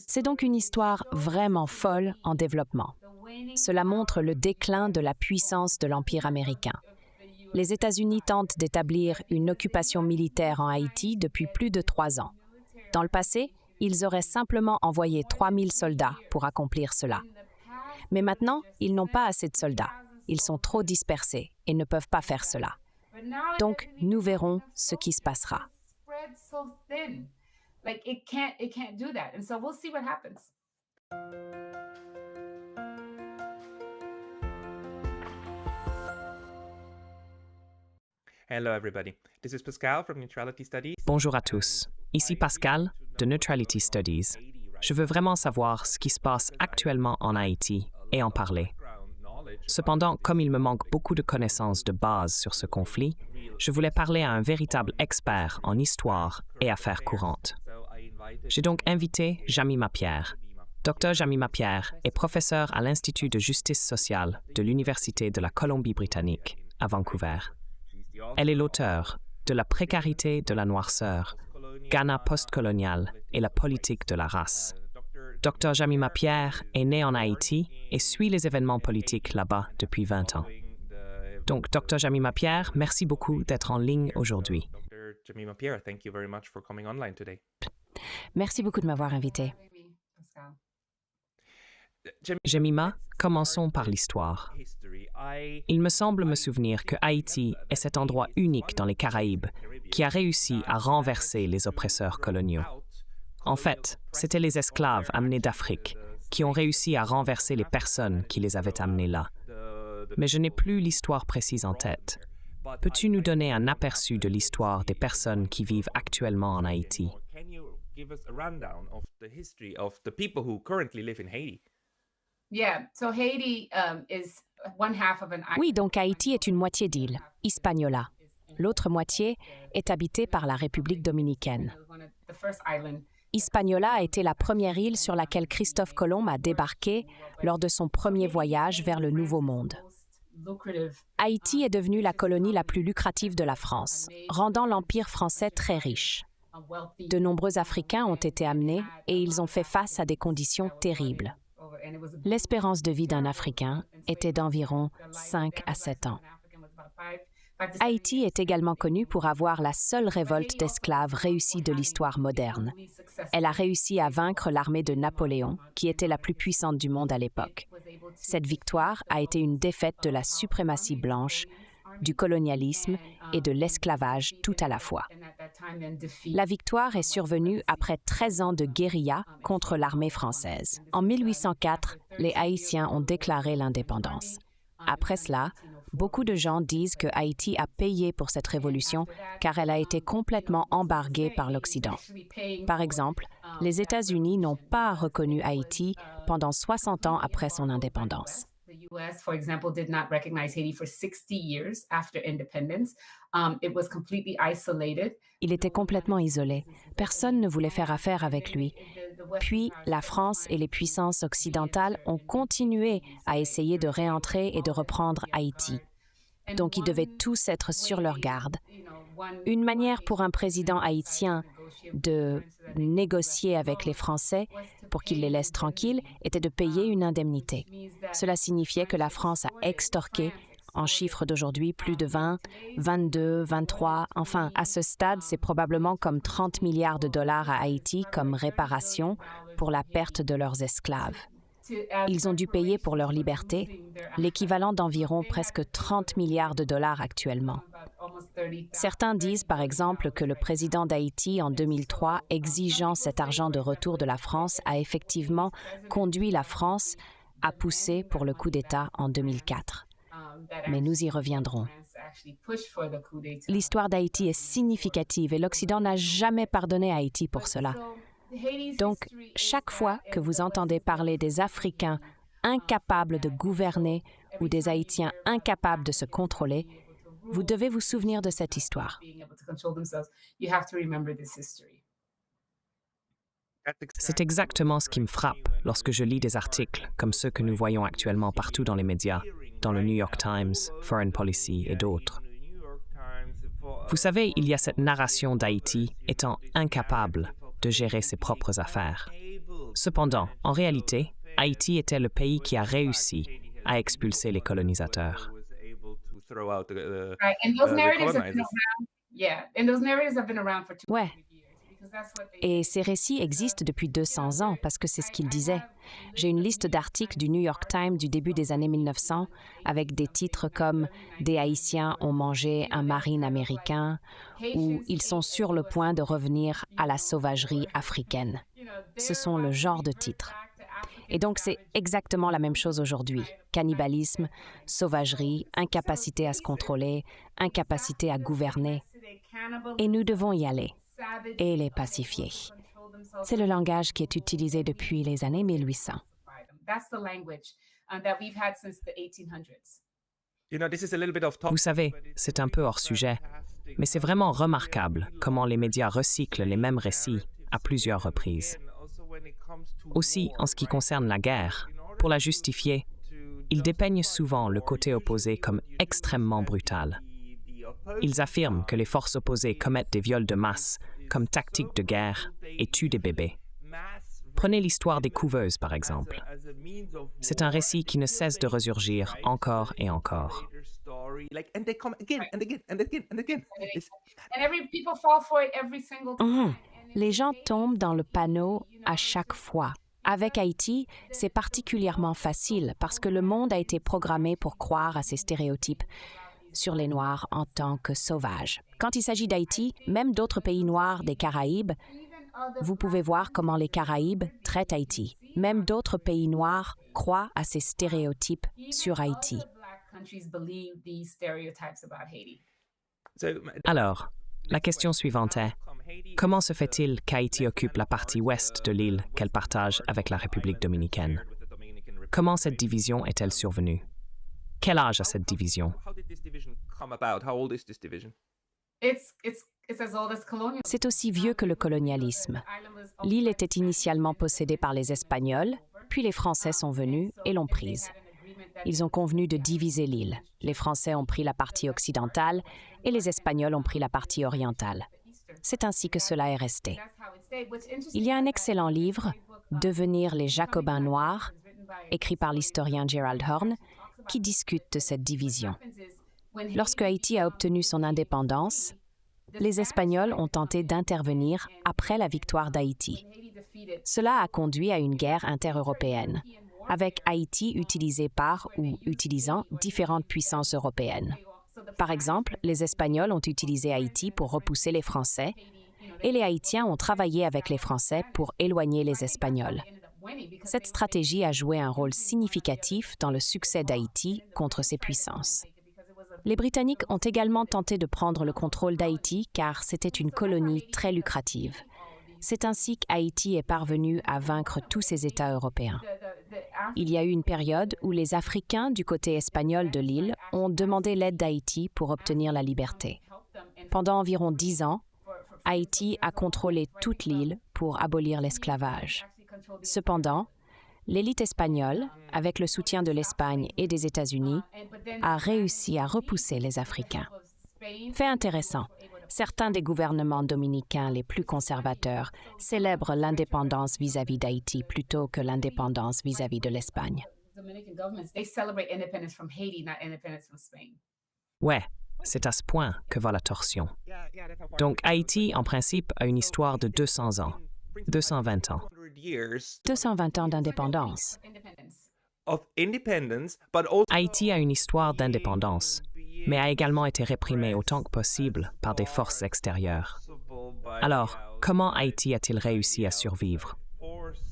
C'est donc une histoire vraiment folle en développement. Cela montre le déclin de la puissance de l'Empire américain. Les États-Unis tentent d'établir une occupation militaire en Haïti depuis plus de 3 ans. Dans le passé, ils auraient simplement envoyé 3000 soldats pour accomplir cela. Mais maintenant, ils n'ont pas assez de soldats. Ils sont trop dispersés et ne peuvent pas faire cela. Donc, nous verrons ce qui se passera. Hello everybody. This is Pascal from Neutrality Studies. Bonjour à tous. Ici Pascal de Neutrality Studies. Je veux vraiment savoir ce qui se passe actuellement en Haïti et en parler. Cependant, comme il me manque beaucoup de connaissances de base sur ce conflit, je voulais parler à un véritable expert en histoire et affaires courantes. J'ai donc invité Jamima Pierre. Dr Jamima Pierre est professeure à l'Institut de justice sociale de l'Université de la Colombie-Britannique à Vancouver. Elle est l'auteure de La précarité de la noirceur, Ghana postcolonial et la politique de la race. Dr Jamima Pierre est née en Haïti et suit les événements politiques là-bas depuis 20 ans. Donc, Dr Jamima Pierre, merci beaucoup d'être en ligne aujourd'hui. Merci beaucoup de m'avoir invité. Jamima, commençons par l'histoire. Il me semble me souvenir que Haïti est cet endroit unique dans les Caraïbes qui a réussi à renverser les oppresseurs coloniaux. En fait, c'étaient les esclaves amenés d'Afrique qui ont réussi à renverser les personnes qui les avaient amenés là. Mais je n'ai plus l'histoire précise en tête. Peux-tu nous donner un aperçu de l'histoire des personnes qui vivent actuellement en Haïti? Oui, donc Haïti est une moitié d'île, Hispaniola. L'autre moitié est habitée par la République dominicaine. Hispaniola a été la première île sur laquelle Christophe Colomb a débarqué lors de son premier voyage vers le Nouveau Monde. Haïti est devenue la colonie la plus lucrative de la France, rendant l'Empire français très riche. De nombreux Africains ont été amenés et ils ont fait face à des conditions terribles. L'espérance de vie d'un Africain était d'environ 5 à 7 ans. Haïti est également connue pour avoir la seule révolte d'esclaves réussie de l'histoire moderne. Elle a réussi à vaincre l'armée de Napoléon, qui était la plus puissante du monde à l'époque. Cette victoire a été une défaite de la suprématie blanche, du colonialisme et de l'esclavage tout à la fois. La victoire est survenue après 13 ans de guérilla contre l'armée française. En 1804, les Haïtiens ont déclaré l'indépendance. Après cela, beaucoup de gens disent que Haïti a payé pour cette révolution car elle a été complètement embarguée par l'Occident. Par exemple, les États-Unis n'ont pas reconnu Haïti pendant 60 ans après son indépendance. Il était complètement isolé. Personne ne voulait faire affaire avec lui. Puis, la France et les puissances occidentales ont continué à essayer de réentrer et de reprendre Haïti. Donc, ils devaient tous être sur leur garde. Une manière pour un président haïtien de négocier avec les Français pour qu'ils les laissent tranquilles était de payer une indemnité. Cela signifiait que la France a extorqué, en chiffres d'aujourd'hui, plus de 20, 22, 23, enfin, à ce stade, c'est probablement comme 30 milliards de dollars à Haïti comme réparation pour la perte de leurs esclaves. Ils ont dû payer pour leur liberté, l'équivalent d'environ presque 30 milliards de dollars actuellement. Certains disent par exemple que le président d'Haïti en 2003, exigeant cet argent de retour de la France, a effectivement conduit la France à pousser pour le coup d'État en 2004. Mais nous y reviendrons. L'histoire d'Haïti est significative et l'Occident n'a jamais pardonné à Haïti pour cela. Donc, chaque fois que vous entendez parler des Africains incapables de gouverner ou des Haïtiens incapables de se contrôler, vous devez vous souvenir de cette histoire. C'est exactement ce qui me frappe lorsque je lis des articles comme ceux que nous voyons actuellement partout dans les médias, dans le New York Times, Foreign Policy et d'autres. Vous savez, il y a cette narration d'Haïti étant incapable de gérer ses propres affaires. Cependant, en réalité, Haïti était le pays qui a réussi à expulser les colonisateurs. Right, and those narratives have been around. Yeah, and those narratives have been around for 200 Ouais. years because that's what they Et ces récits existent depuis 200 ans parce que c'est ce qu'ils disaient. J'ai une liste d'articles du New York Times du début des années 1900 avec des titres comme « Des Haïtiens ont mangé un marine américain » ou « Ils sont sur le point de revenir à la sauvagerie africaine ». Ce sont le genre de titres. Et donc c'est exactement la même chose aujourd'hui. Cannibalisme, sauvagerie, incapacité à se contrôler, incapacité à gouverner. Et nous devons y aller et les pacifier. C'est le langage qui est utilisé depuis les années 1800. That's the language that we've had since the 1800s. Vous savez, c'est un peu hors sujet, mais c'est vraiment remarquable comment les médias recyclent les mêmes récits à plusieurs reprises. Aussi, en ce qui concerne la guerre, pour la justifier, ils dépeignent souvent le côté opposé comme extrêmement brutal. Ils affirment que les forces opposées commettent des viols de masse comme tactique de guerre et tuent des bébés. Prenez l'histoire des couveuses, par exemple. C'est un récit qui ne cesse de ressurgir encore et encore. And people fall for it every single time. Les gens tombent dans le panneau à chaque fois. Avec Haïti, c'est particulièrement facile parce que le monde a été programmé pour croire à ces stéréotypes sur les Noirs en tant que sauvages. Quand il s'agit d'Haïti, même d'autres pays noirs des Caraïbes, vous pouvez voir comment les Caraïbes traitent Haïti. Même d'autres pays noirs croient à ces stéréotypes sur Haïti. Alors, la question suivante est, comment se fait-il qu'Haïti occupe la partie ouest de l'île qu'elle partage avec la République dominicaine? Comment cette division est-elle survenue? Quel âge a cette division? C'est aussi vieux que le colonialisme. L'île était initialement possédée par les Espagnols, puis les Français sont venus et l'ont prise. Ils ont convenu de diviser l'île. Les Français ont pris la partie occidentale et les Espagnols ont pris la partie orientale. C'est ainsi que cela est resté. Il y a un excellent livre, Devenir les Jacobins noirs, écrit par l'historien Gerald Horne, qui discute de cette division. Lorsque Haïti a obtenu son indépendance, les Espagnols ont tenté d'intervenir après la victoire d'Haïti. Cela a conduit à une guerre intereuropéenne, avec Haïti utilisé par ou utilisant différentes puissances européennes. Par exemple, les Espagnols ont utilisé Haïti pour repousser les Français et les Haïtiens ont travaillé avec les Français pour éloigner les Espagnols. Cette stratégie a joué un rôle significatif dans le succès d'Haïti contre ces puissances. Les Britanniques ont également tenté de prendre le contrôle d'Haïti car c'était une colonie très lucrative. C'est ainsi qu'Haïti est parvenu à vaincre tous ces États européens. Il y a eu une période où les Africains du côté espagnol de l'île ont demandé l'aide d'Haïti pour obtenir la liberté. Pendant environ 10 ans, Haïti a contrôlé toute l'île pour abolir l'esclavage. Cependant, l'élite espagnole, avec le soutien de l'Espagne et des États-Unis, a réussi à repousser les Africains. Fait intéressant, certains des gouvernements dominicains les plus conservateurs célèbrent l'indépendance vis-à-vis d'Haïti plutôt que l'indépendance vis-à-vis de l'Espagne. Ouais, c'est à ce point que va la torsion. Donc Haïti, en principe, a une histoire de 200 ans, 220 ans. 220 ans d'indépendance. Haïti a une histoire d'indépendance, mais a également été réprimé autant que possible par des forces extérieures. Alors, comment Haïti a-t-il réussi à survivre?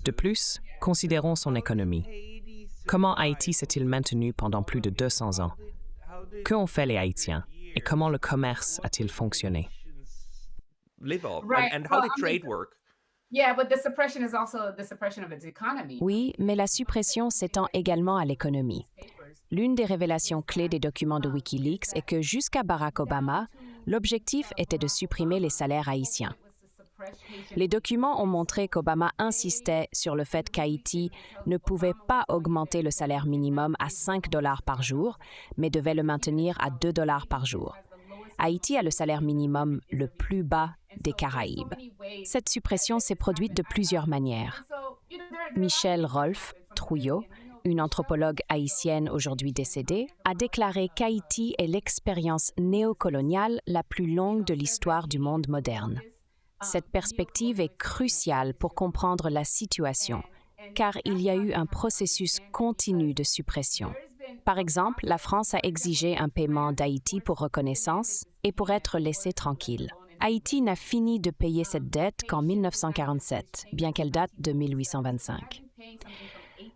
De plus, considérons son économie. Comment Haïti s'est-il maintenu pendant plus de 200 ans? Que ont fait les Haïtiens et comment le commerce a-t-il fonctionné? Oui, mais la suppression s'étend également à l'économie. L'une des révélations clés des documents de Wikileaks est que jusqu'à Barack Obama, l'objectif était de supprimer les salaires haïtiens. Les documents ont montré qu'Obama insistait sur le fait qu'Haïti ne pouvait pas augmenter le salaire minimum à 5 $ par jour, mais devait le maintenir à 2 $ par jour. Haïti a le salaire minimum le plus bas des Caraïbes. Cette suppression s'est produite de plusieurs manières. Michelle Rolfe Trouillot, une anthropologue haïtienne aujourd'hui décédée, a déclaré qu'Haïti est l'expérience néocoloniale la plus longue de l'histoire du monde moderne. Cette perspective est cruciale pour comprendre la situation, car il y a eu un processus continu de suppression. Par exemple, la France a exigé un paiement d'Haïti pour reconnaissance et pour être laissé tranquille. Haïti n'a fini de payer cette dette qu'en 1947, bien qu'elle date de 1825.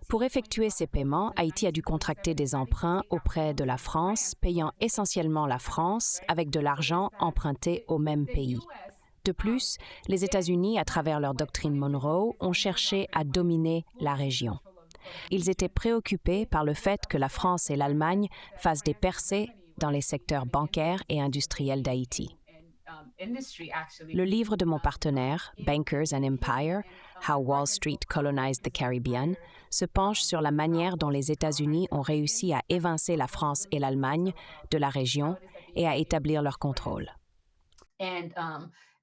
Pour effectuer ces paiements, Haïti a dû contracter des emprunts auprès de la France, payant essentiellement la France avec de l'argent emprunté au même pays. De plus, les États-Unis, à travers leur doctrine Monroe, ont cherché à dominer la région. Ils étaient préoccupés par le fait que la France et l'Allemagne fassent des percées dans les secteurs bancaires et industriels d'Haïti. Le livre de mon partenaire, Bankers and Empire, How Wall Street Colonized the Caribbean, se penche sur la manière dont les États-Unis ont réussi à évincer la France et l'Allemagne de la région et à établir leur contrôle.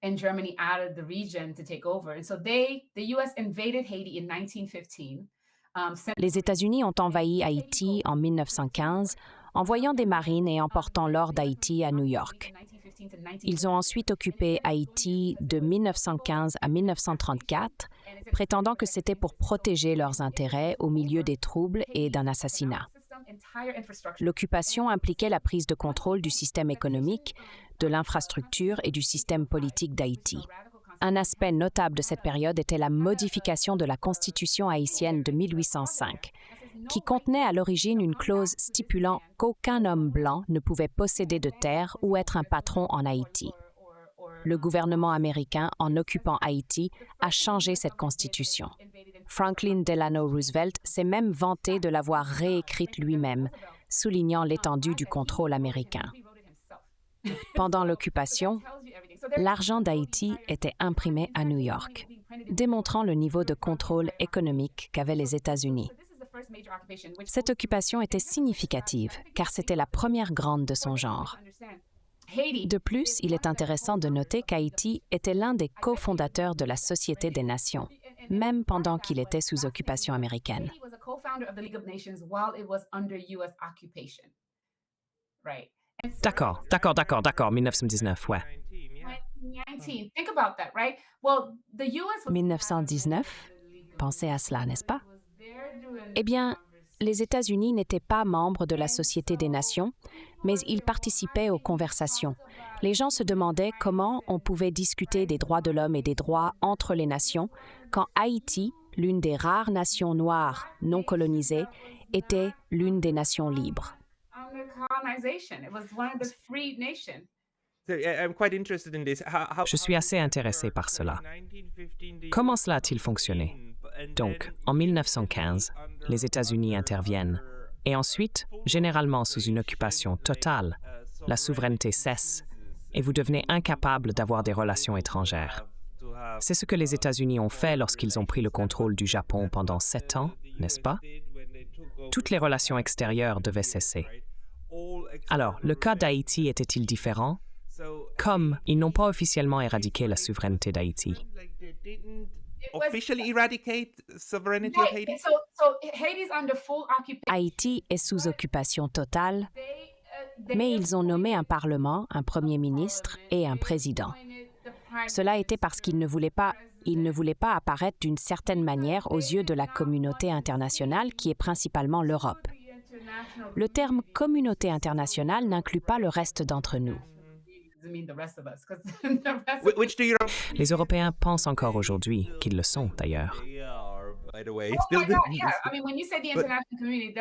And Germany out of the region to take over. And so the US invaded Haiti in 1915. Les États-Unis ont envahi Haïti en 1915, envoyant des marines et emportant l'or d'Haïti à New York. Ils ont ensuite occupé Haïti de 1915 à 1934, prétendant que c'était pour protéger leurs intérêts au milieu des troubles et d'un assassinat. L'occupation impliquait la prise de contrôle du système économique, de l'infrastructure et du système politique d'Haïti. Un aspect notable de cette période était la modification de la Constitution haïtienne de 1805, qui contenait à l'origine une clause stipulant qu'aucun homme blanc ne pouvait posséder de terre ou être un patron en Haïti. Le gouvernement américain, en occupant Haïti, a changé cette constitution. Franklin Delano Roosevelt s'est même vanté de l'avoir réécrite lui-même, soulignant l'étendue du contrôle américain. Pendant l'occupation, l'argent d'Haïti était imprimé à New York, démontrant le niveau de contrôle économique qu'avaient les États-Unis. Cette occupation était significative, car c'était la première grande de son genre. De plus, il est intéressant de noter qu'Haïti était l'un des cofondateurs de la Société des Nations, même pendant qu'il était sous occupation américaine. D'accord, 1919, ouais. 1919, pensez à cela, n'est-ce pas? Eh bien, les États-Unis n'étaient pas membres de la Société des Nations, mais ils participaient aux conversations. Les gens se demandaient comment on pouvait discuter des droits de l'homme et des droits entre les nations quand Haïti, l'une des rares nations noires non colonisées, était l'une des nations libres. Je suis assez intéressé par cela. Comment cela a-t-il fonctionné? Donc, en 1915, les États-Unis interviennent, et ensuite, généralement sous une occupation totale, la souveraineté cesse, et vous devenez incapable d'avoir des relations étrangères. C'est ce que les États-Unis ont fait lorsqu'ils ont pris le contrôle du Japon pendant 7 ans, n'est-ce pas? Toutes les relations extérieures devaient cesser. Alors, le cas d'Haïti était-il différent? Comme ils n'ont pas officiellement éradiqué la souveraineté d'Haïti. Haïti est sous occupation totale, mais ils ont nommé un parlement, un premier ministre et un président. Cela était parce qu'ils ne voulaient pas apparaître d'une certaine manière aux yeux de la communauté internationale qui est principalement l'Europe. Le terme « communauté internationale » n'inclut pas le reste d'entre nous. Les Européens pensent encore aujourd'hui qu'ils le sont, d'ailleurs.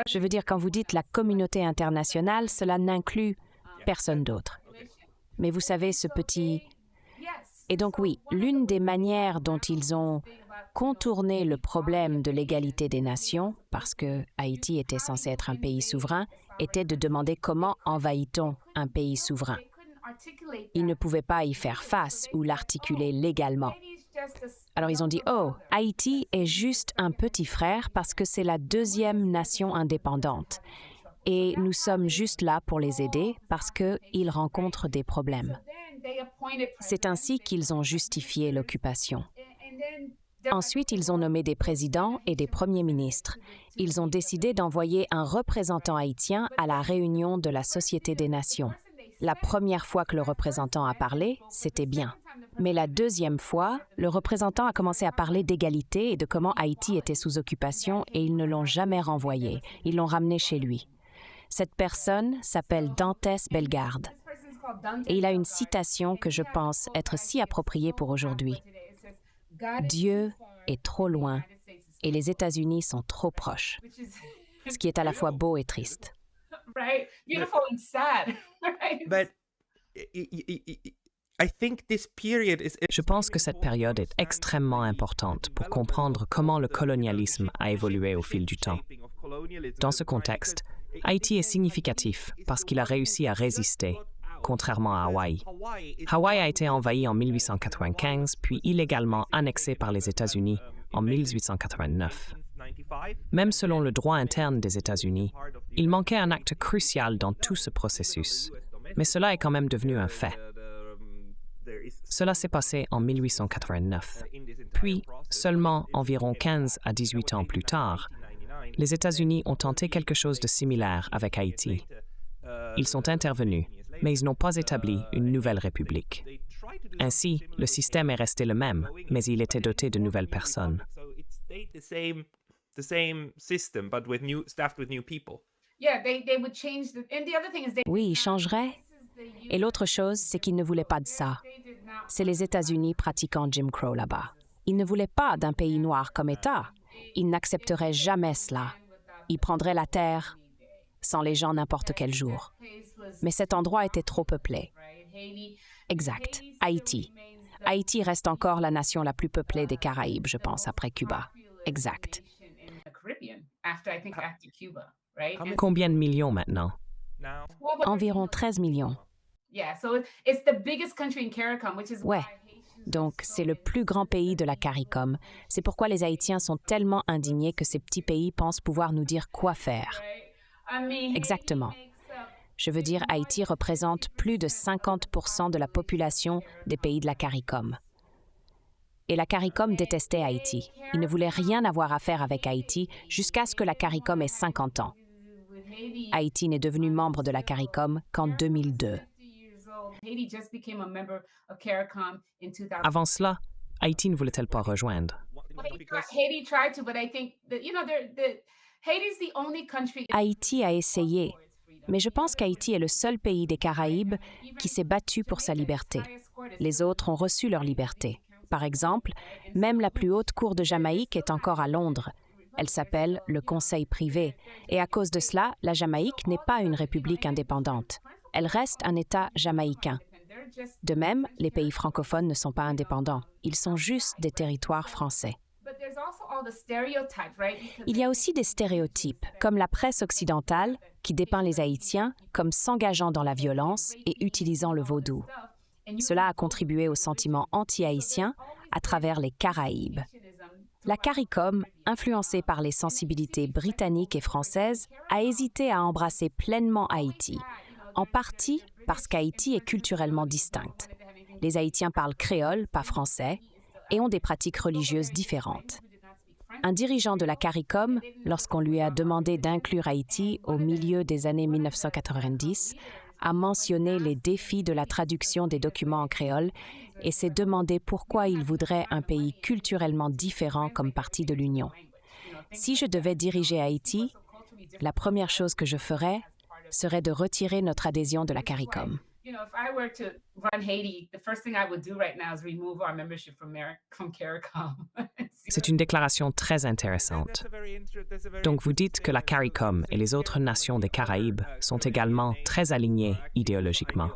Je veux dire, quand vous dites la communauté internationale, cela n'inclut personne d'autre. Mais vous savez, ce petit... Et donc oui, l'une des manières dont ils ont contourné le problème de l'égalité des nations, parce que Haïti était censé être un pays souverain, était de demander comment envahit-on un pays souverain. Ils ne pouvaient pas y faire face ou l'articuler légalement. Alors ils ont dit « Oh, Haïti est juste un petit frère parce que c'est la deuxième nation indépendante. Et nous sommes juste là pour les aider parce qu'ils rencontrent des problèmes. » C'est ainsi qu'ils ont justifié l'occupation. Ensuite, ils ont nommé des présidents et des premiers ministres. Ils ont décidé d'envoyer un représentant haïtien à la réunion de la Société des Nations. La première fois que le représentant a parlé, c'était bien. Mais la deuxième fois, le représentant a commencé à parler d'égalité et de comment Haïti était sous occupation et ils ne l'ont jamais renvoyé. Ils l'ont ramené chez lui. Cette personne s'appelle Dantès Bellegarde. Et il a une citation que je pense être si appropriée pour aujourd'hui. Dieu est trop loin et les États-Unis sont trop proches, ce qui est à la fois beau et triste. Je pense que cette période est extrêmement importante pour comprendre comment le colonialisme a évolué au fil du temps. Dans ce contexte, Haïti est significatif parce qu'il a réussi à résister, contrairement à Hawaï. Hawaï a été envahi en 1895, puis illégalement annexé par les États-Unis en 1889. Même selon le droit interne des États-Unis, il manquait un acte crucial dans tout ce processus. Mais cela est quand même devenu un fait. Cela s'est passé en 1889. Puis, seulement environ 15 à 18 ans plus tard, les États-Unis ont tenté quelque chose de similaire avec Haïti. Ils sont intervenus, mais ils n'ont pas établi une nouvelle république. Ainsi, le système est resté le même, mais il était doté de nouvelles personnes. Oui, ils changeraient. Et l'autre chose, c'est qu'ils ne voulaient pas de ça. C'est les États-Unis pratiquant Jim Crow là-bas. Ils ne voulaient pas d'un pays noir comme État. Ils n'accepteraient jamais cela. Ils prendraient la terre sans les gens n'importe quel jour. Mais cet endroit était trop peuplé. Exact. Haïti. Haïti reste encore la nation la plus peuplée des Caraïbes, je pense, après Cuba. Exact. Combien de millions maintenant? Environ 13 millions. Ouais. Donc, c'est le plus grand pays de la CARICOM. C'est pourquoi les Haïtiens sont tellement indignés que ces petits pays pensent pouvoir nous dire quoi faire. Exactement. Je veux dire, Haïti représente plus de 50% de la population des pays de la CARICOM. Et la CARICOM détestait Haïti. Ils ne voulaient rien avoir à faire avec Haïti jusqu'à ce que la CARICOM ait 50 ans. Haïti n'est devenu membre de la CARICOM qu'en 2002. Avant cela, Haïti ne voulait-elle pas rejoindre? Haïti a essayé, mais je pense qu'Haïti est le seul pays des Caraïbes qui s'est battu pour sa liberté. Les autres ont reçu leur liberté. Par exemple, même la plus haute cour de Jamaïque est encore à Londres. Elle s'appelle le Conseil privé. Et à cause de cela, la Jamaïque n'est pas une république indépendante. Elle reste un État jamaïcain. De même, les pays francophones ne sont pas indépendants. Ils sont juste des territoires français. Il y a aussi des stéréotypes, comme la presse occidentale, qui dépeint les Haïtiens comme s'engageant dans la violence et utilisant le vaudou. Cela a contribué au sentiment anti-haïtien à travers les Caraïbes. La CARICOM, influencée par les sensibilités britanniques et françaises, a hésité à embrasser pleinement Haïti, en partie parce qu'Haïti est culturellement distincte. Les Haïtiens parlent créole, pas français, et ont des pratiques religieuses différentes. Un dirigeant de la CARICOM, lorsqu'on lui a demandé d'inclure Haïti au milieu des années 1990, a mentionné les défis de la traduction des documents en créole et s'est demandé pourquoi il voudrait un pays culturellement différent comme partie de l'Union. Si je devais diriger Haïti, la première chose que je ferais serait de retirer notre adhésion de la CARICOM. C'est une déclaration très intéressante. Donc vous dites que la CARICOM et les autres nations des Caraïbes sont également très alignées idéologiquement.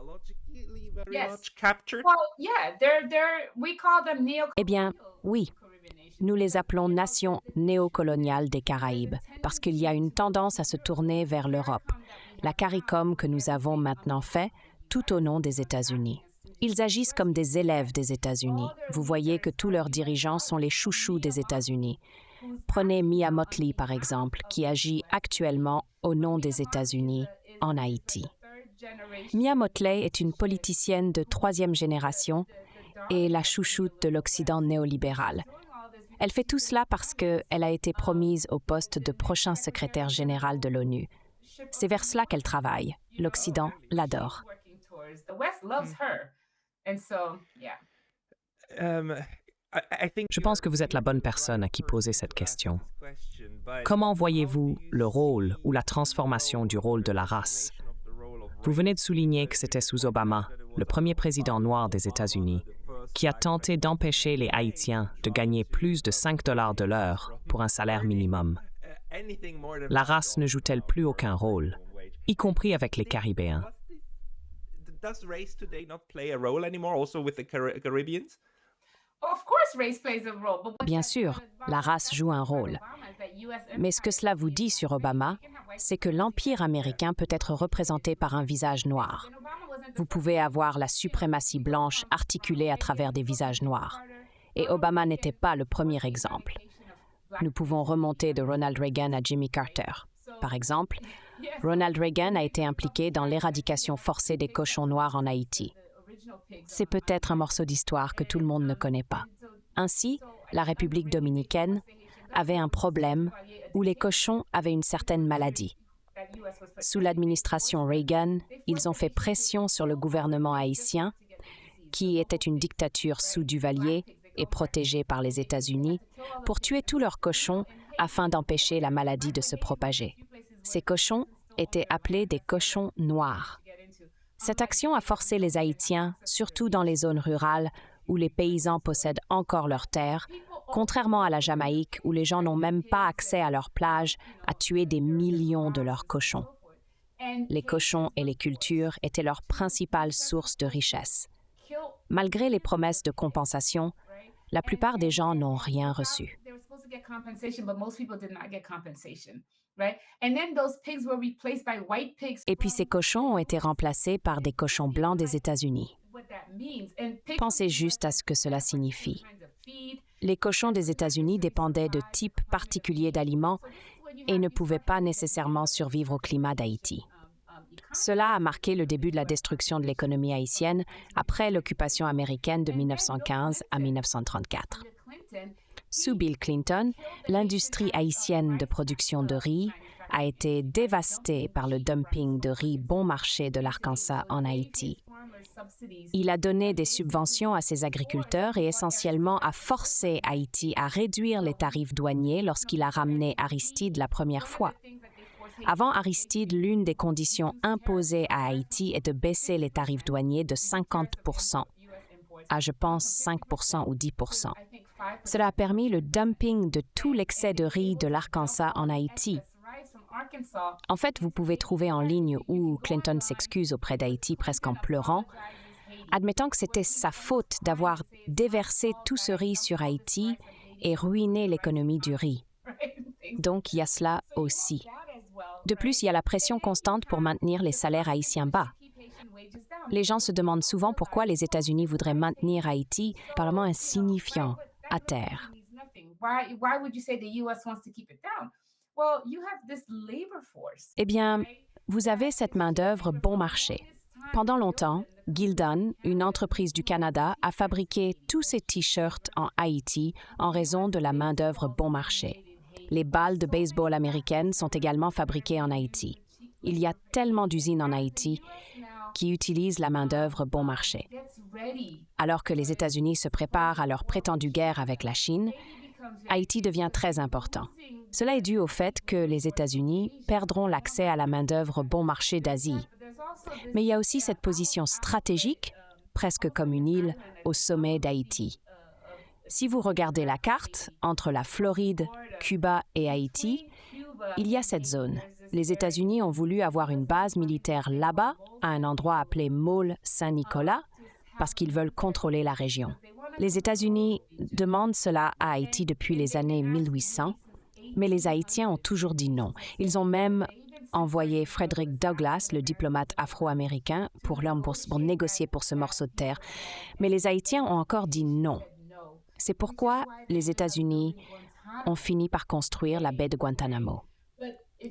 Eh bien, oui. Nous les appelons nations néocoloniales des Caraïbes, parce qu'il y a une tendance à se tourner vers l'Europe. La CARICOM que nous avons maintenant fait, tout au nom des États-Unis. Ils agissent comme des élèves des États-Unis. Vous voyez que tous leurs dirigeants sont les chouchous des États-Unis. Prenez Mia Mottley, par exemple, qui agit actuellement au nom des États-Unis en Haïti. Mia Mottley est une politicienne de troisième génération et la chouchoute de l'Occident néolibéral. Elle fait tout cela parce qu'elle a été promise au poste de prochain secrétaire général de l'ONU. C'est vers cela qu'elle travaille. L'Occident l'adore. Je pense que vous êtes la bonne personne à qui poser cette question. Comment voyez-vous le rôle ou la transformation du rôle de la race? Vous venez de souligner que c'était sous Obama, le premier président noir des États-Unis, qui a tenté d'empêcher les Haïtiens de gagner plus de 5 $ de l'heure pour un salaire minimum. La race ne joue-t-elle plus aucun rôle, y compris avec les Caribéens? Bien sûr, la race joue un rôle. Mais ce que cela vous dit sur Obama, c'est que l'Empire américain peut être représenté par un visage noir. Vous pouvez avoir la suprématie blanche articulée à travers des visages noirs. Et Obama n'était pas le premier exemple. Nous pouvons remonter de Ronald Reagan à Jimmy Carter. Par exemple, Ronald Reagan a été impliqué dans l'éradication forcée des cochons noirs en Haïti. C'est peut-être un morceau d'histoire que tout le monde ne connaît pas. Ainsi, la République dominicaine avait un problème où les cochons avaient une certaine maladie. Sous l'administration Reagan, ils ont fait pression sur le gouvernement haïtien, qui était une dictature sous Duvalier et protégée par les États-Unis, pour tuer tous leurs cochons afin d'empêcher la maladie de se propager. Ces cochons étaient appelés des cochons noirs. Cette action a forcé les Haïtiens, surtout dans les zones rurales où les paysans possèdent encore leurs terres, contrairement à la Jamaïque où les gens n'ont même pas accès à leurs plages, à tuer des millions de leurs cochons. Les cochons et les cultures étaient leur principale source de richesse. Malgré les promesses de compensation, la plupart des gens n'ont rien reçu. Et puis ces cochons ont été remplacés par des cochons blancs des États-Unis. Pensez juste à ce que cela signifie. Les cochons des États-Unis dépendaient de types particuliers d'aliments et ne pouvaient pas nécessairement survivre au climat d'Haïti. Cela a marqué le début de la destruction de l'économie haïtienne après l'occupation américaine de 1915 à 1934. Sous Bill Clinton, l'industrie haïtienne de production de riz a été dévastée par le dumping de riz bon marché de l'Arkansas en Haïti. Il a donné des subventions à ses agriculteurs et essentiellement a forcé Haïti à réduire les tarifs douaniers lorsqu'il a ramené Aristide la première fois. Avant Aristide, l'une des conditions imposées à Haïti est de baisser les tarifs douaniers de 50% à, je pense, 5% ou 10%. Cela a permis le dumping de tout l'excès de riz de l'Arkansas en Haïti. En fait, vous pouvez trouver en ligne où Clinton s'excuse auprès d'Haïti presque en pleurant, admettant que c'était sa faute d'avoir déversé tout ce riz sur Haïti et ruiné l'économie du riz. Donc, il y a cela aussi. De plus, il y a la pression constante pour maintenir les salaires haïtiens bas. Les gens se demandent souvent pourquoi les États-Unis voudraient maintenir Haïti, apparemment insignifiant, à terre. Eh bien, vous avez cette main-d'œuvre bon marché. Pendant longtemps, Gildan, une entreprise du Canada, a fabriqué tous ses T-shirts en Haïti en raison de la main-d'œuvre bon marché. Les balles de baseball américaines sont également fabriquées en Haïti. Il y a tellement d'usines en Haïti qui utilisent la main-d'œuvre bon marché. Alors que les États-Unis se préparent à leur prétendue guerre avec la Chine, Haïti devient très important. Cela est dû au fait que les États-Unis perdront l'accès à la main-d'œuvre bon marché d'Asie. Mais il y a aussi cette position stratégique, presque comme une île, au sommet d'Haïti. Si vous regardez la carte, entre la Floride, Cuba et Haïti, il y a cette zone. Les États-Unis ont voulu avoir une base militaire là-bas, à un endroit appelé Môle Saint-Nicolas, parce qu'ils veulent contrôler la région. Les États-Unis demandent cela à Haïti depuis les années 1800, mais les Haïtiens ont toujours dit non. Ils ont même envoyé Frederick Douglass, le diplomate afro-américain, pour négocier pour ce morceau de terre. Mais les Haïtiens ont encore dit non. C'est pourquoi les États-Unis ont fini par construire la baie de Guantanamo.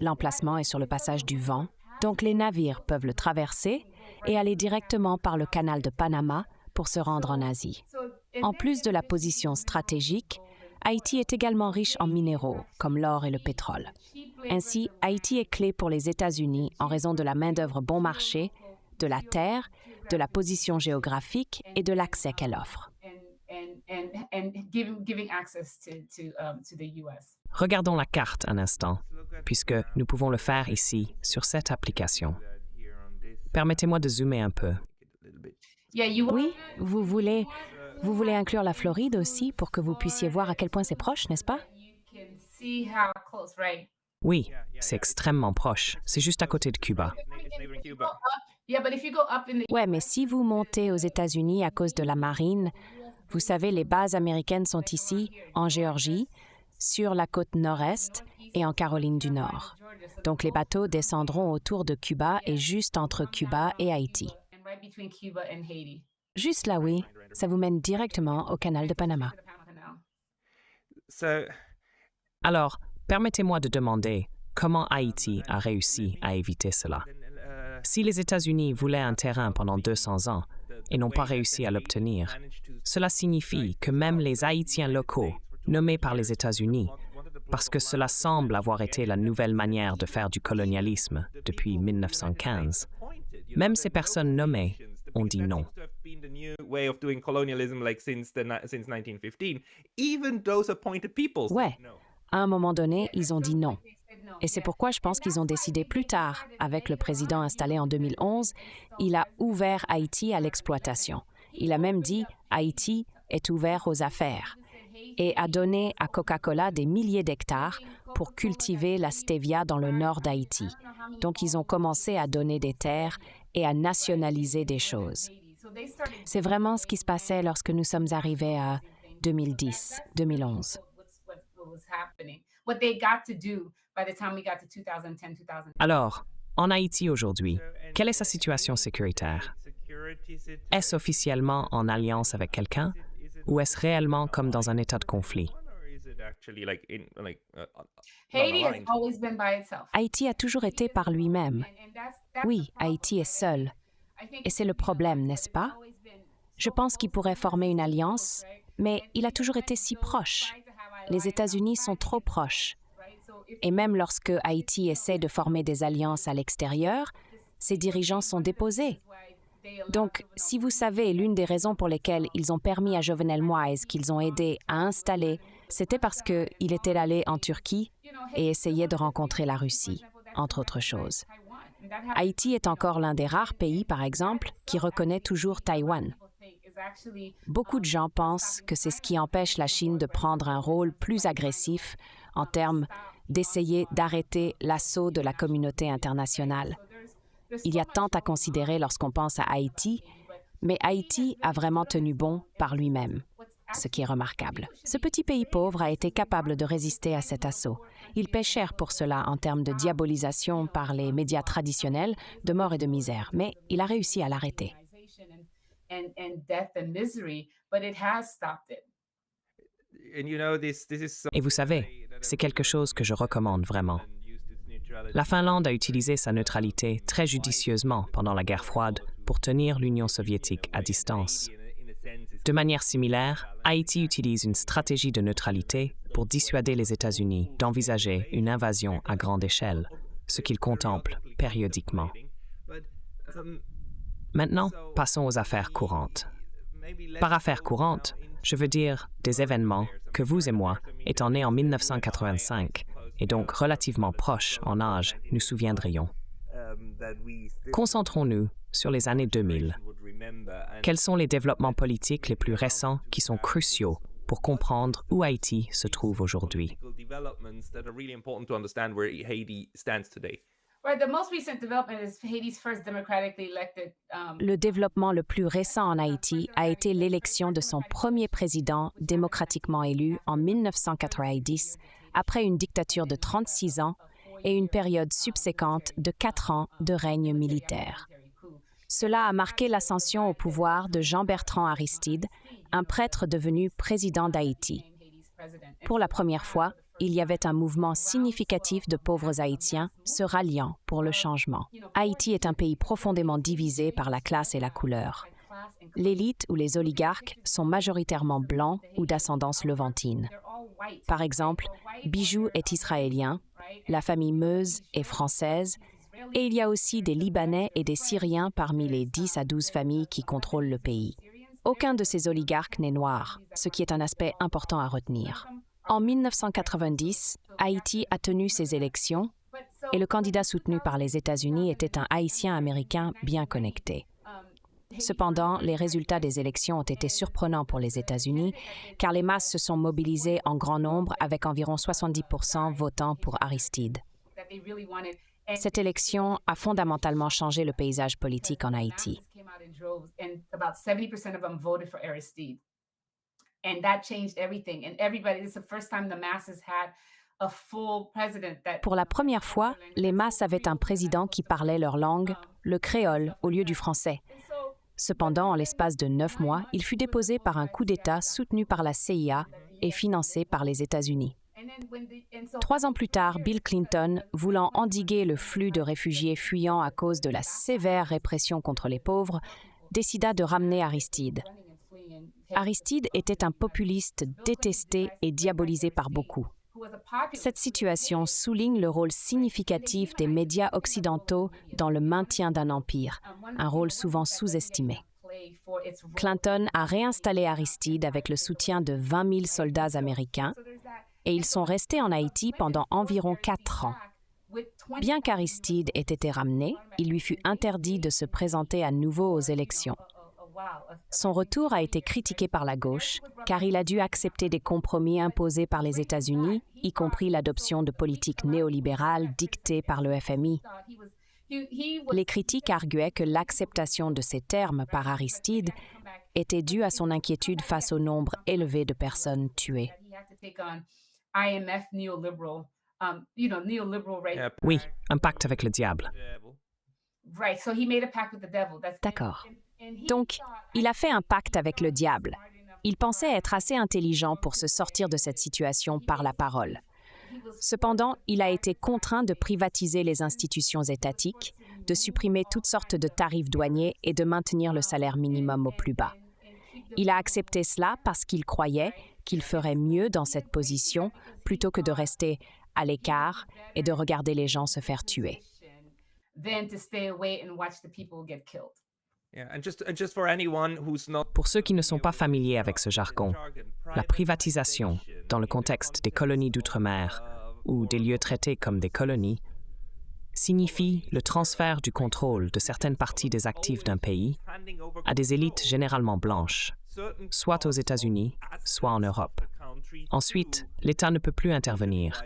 L'emplacement est sur le passage du vent, Donc les navires peuvent le traverser et aller directement par le canal de Panama pour se rendre en Asie. En plus de la position stratégique, Haïti est également riche en minéraux, comme l'or et le pétrole. Ainsi, Haïti est clé pour les États-Unis en raison de la main-d'œuvre bon marché, de la terre, de la position géographique et de l'accès qu'elle offre. Regardons la carte un instant, puisque nous pouvons le faire ici, sur cette application. Permettez-moi de zoomer un peu. Oui, vous voulez inclure la Floride aussi pour que vous puissiez voir à quel point c'est proche, n'est-ce pas? Oui, c'est extrêmement proche. C'est juste à côté de Cuba. Ouais, mais si vous montez aux États-Unis à cause de la marine, vous savez, les bases américaines sont ici, en Géorgie, sur la côte nord-est et en Caroline du Nord. Donc les bateaux descendront autour de Cuba et juste entre Cuba et Haïti. Juste là, oui. Ça vous mène directement au canal de Panama. Alors, permettez-moi de demander comment Haïti a réussi à éviter cela. Si les États-Unis voulaient un terrain pendant 200 ans et n'ont pas réussi à l'obtenir, cela signifie que même les Haïtiens locaux, nommés par les États-Unis, parce que cela semble avoir été la nouvelle manière de faire du colonialisme depuis 1915, même ces personnes nommées ont dit non. Ouais, à un moment donné, ils ont dit non. Et c'est pourquoi je pense qu'ils ont décidé plus tard, avec le président installé en 2011, il a ouvert Haïti à l'exploitation. Il a même dit « Haïti est ouvert aux affaires » et a donné à Coca-Cola des milliers d'hectares pour cultiver la stevia dans le nord d'Haïti. Donc ils ont commencé à donner des terres et à nationaliser des choses. C'est vraiment ce qui se passait lorsque nous sommes arrivés à 2010, 2011. Alors, en Haïti aujourd'hui, quelle est sa situation sécuritaire? Est-ce officiellement en alliance avec quelqu'un ou est-ce réellement comme dans un état de conflit? Haïti a toujours été par lui-même. Oui, Haïti est seul. Et c'est le problème, n'est-ce pas? Je pense qu'il pourrait former une alliance, mais il a toujours été si proche. Les États-Unis sont trop proches. Et même lorsque Haïti essaie de former des alliances à l'extérieur, ses dirigeants sont déposés. Donc, si vous savez, l'une des raisons pour lesquelles ils ont permis à Jovenel Moïse qu'ils ont aidé à installer, c'était parce qu'il était allé en Turquie et essayait de rencontrer la Russie, entre autres choses. Haïti est encore l'un des rares pays, par exemple, qui reconnaît toujours Taïwan. Beaucoup de gens pensent que c'est ce qui empêche la Chine de prendre un rôle plus agressif en termes d'essayer d'arrêter l'assaut de la communauté internationale. Il y a tant à considérer lorsqu'on pense à Haïti, mais Haïti a vraiment tenu bon par lui-même, ce qui est remarquable. Ce petit pays pauvre a été capable de résister à cet assaut. Il paie cher pour cela en termes de diabolisation par les médias traditionnels, de mort et de misère, mais il a réussi à l'arrêter. Et vous savez, c'est quelque chose que je recommande vraiment. La Finlande a utilisé sa neutralité très judicieusement pendant la guerre froide pour tenir l'Union soviétique à distance. De manière similaire, Haïti utilise une stratégie de neutralité pour dissuader les États-Unis d'envisager une invasion à grande échelle, ce qu'ils contemplent périodiquement. Maintenant, passons aux affaires courantes. Par affaires courantes, je veux dire des événements que vous et moi, étant nés en 1985, et donc relativement proches en âge, nous souviendrions. Concentrons-nous sur les années 2000. Quels sont les développements politiques les plus récents qui sont cruciaux pour comprendre où Haïti se trouve aujourd'hui? Le développement le plus récent en Haïti a été l'élection de son premier président démocratiquement élu en 1990, après une dictature de 36 ans et une période subséquente de 4 ans de règne militaire. Cela a marqué l'ascension au pouvoir de Jean-Bertrand Aristide, un prêtre devenu président d'Haïti. Pour la première fois, il y avait un mouvement significatif de pauvres Haïtiens se ralliant pour le changement. Haïti est un pays profondément divisé par la classe et la couleur. L'élite ou les oligarques sont majoritairement blancs ou d'ascendance levantine. Par exemple, Bijou est israélien, la famille Meuse est française, et il y a aussi des Libanais et des Syriens parmi les 10 à 12 familles qui contrôlent le pays. Aucun de ces oligarques n'est noir, ce qui est un aspect important à retenir. En 1990, Haïti a tenu ses élections et le candidat soutenu par les États-Unis était un Haïtien-Américain bien connecté. Cependant, les résultats des élections ont été surprenants pour les États-Unis car les masses se sont mobilisées en grand nombre avec environ 70% votant pour Aristide. Cette élection a fondamentalement changé le paysage politique en Haïti. Pour la première fois, les masses avaient un président qui parlait leur langue, le créole, au lieu du français. Cependant, en l'espace de 9 mois, il fut déposé par un coup d'État soutenu par la CIA et financé par les États-Unis. 3 ans plus tard, Bill Clinton, voulant endiguer le flux de réfugiés fuyant à cause de la sévère répression contre les pauvres, décida de ramener Aristide. Aristide était un populiste détesté et diabolisé par beaucoup. Cette situation souligne le rôle significatif des médias occidentaux dans le maintien d'un empire, un rôle souvent sous-estimé. Clinton a réinstallé Aristide avec le soutien de 20 000 soldats américains et ils sont restés en Haïti pendant environ 4 ans. Bien qu'Aristide ait été ramené, il lui fut interdit de se présenter à nouveau aux élections. Son retour a été critiqué par la gauche, car il a dû accepter des compromis imposés par les États-Unis, y compris l'adoption de politiques néolibérales dictées par le FMI. Les critiques arguaient que l'acceptation de ces termes par Aristide était due à son inquiétude face au nombre élevé de personnes tuées. Oui, un pacte avec le diable. D'accord. Donc, il a fait un pacte avec le diable. Il pensait être assez intelligent pour se sortir de cette situation par la parole. Cependant, il a été contraint de privatiser les institutions étatiques, de supprimer toutes sortes de tarifs douaniers et de maintenir le salaire minimum au plus bas. Il a accepté cela parce qu'il croyait qu'il ferait mieux dans cette position plutôt que de rester à l'écart et de regarder les gens se faire tuer. Pour ceux qui ne sont pas familiers avec ce jargon, la privatisation, dans le contexte des colonies d'outre-mer ou des lieux traités comme des colonies, signifie le transfert du contrôle de certaines parties des actifs d'un pays à des élites généralement blanches, soit aux États-Unis, soit en Europe. Ensuite, l'État ne peut plus intervenir,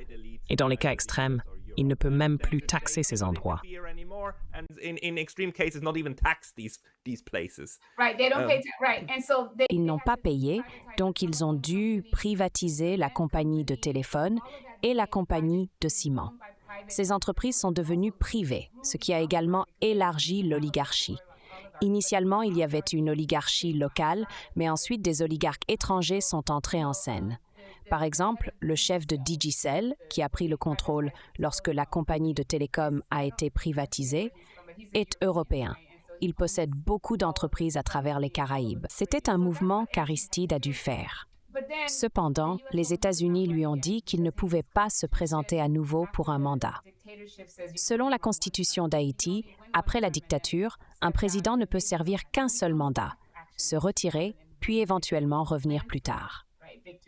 et dans les cas extrêmes, il ne peut même plus taxer ces endroits. Ils n'ont pas payé, donc ils ont dû privatiser la compagnie de téléphone et la compagnie de ciment. Ces entreprises sont devenues privées, ce qui a également élargi l'oligarchie. Initialement, il y avait une oligarchie locale, mais ensuite des oligarques étrangers sont entrés en scène. Par exemple, le chef de Digicel, qui a pris le contrôle lorsque la compagnie de télécom a été privatisée, est européen. Il possède beaucoup d'entreprises à travers les Caraïbes. C'était un mouvement qu'Aristide a dû faire. Cependant, les États-Unis lui ont dit qu'il ne pouvait pas se présenter à nouveau pour un mandat. Selon la Constitution d'Haïti, après la dictature, un président ne peut servir qu'un seul mandat, se retirer, puis éventuellement revenir plus tard.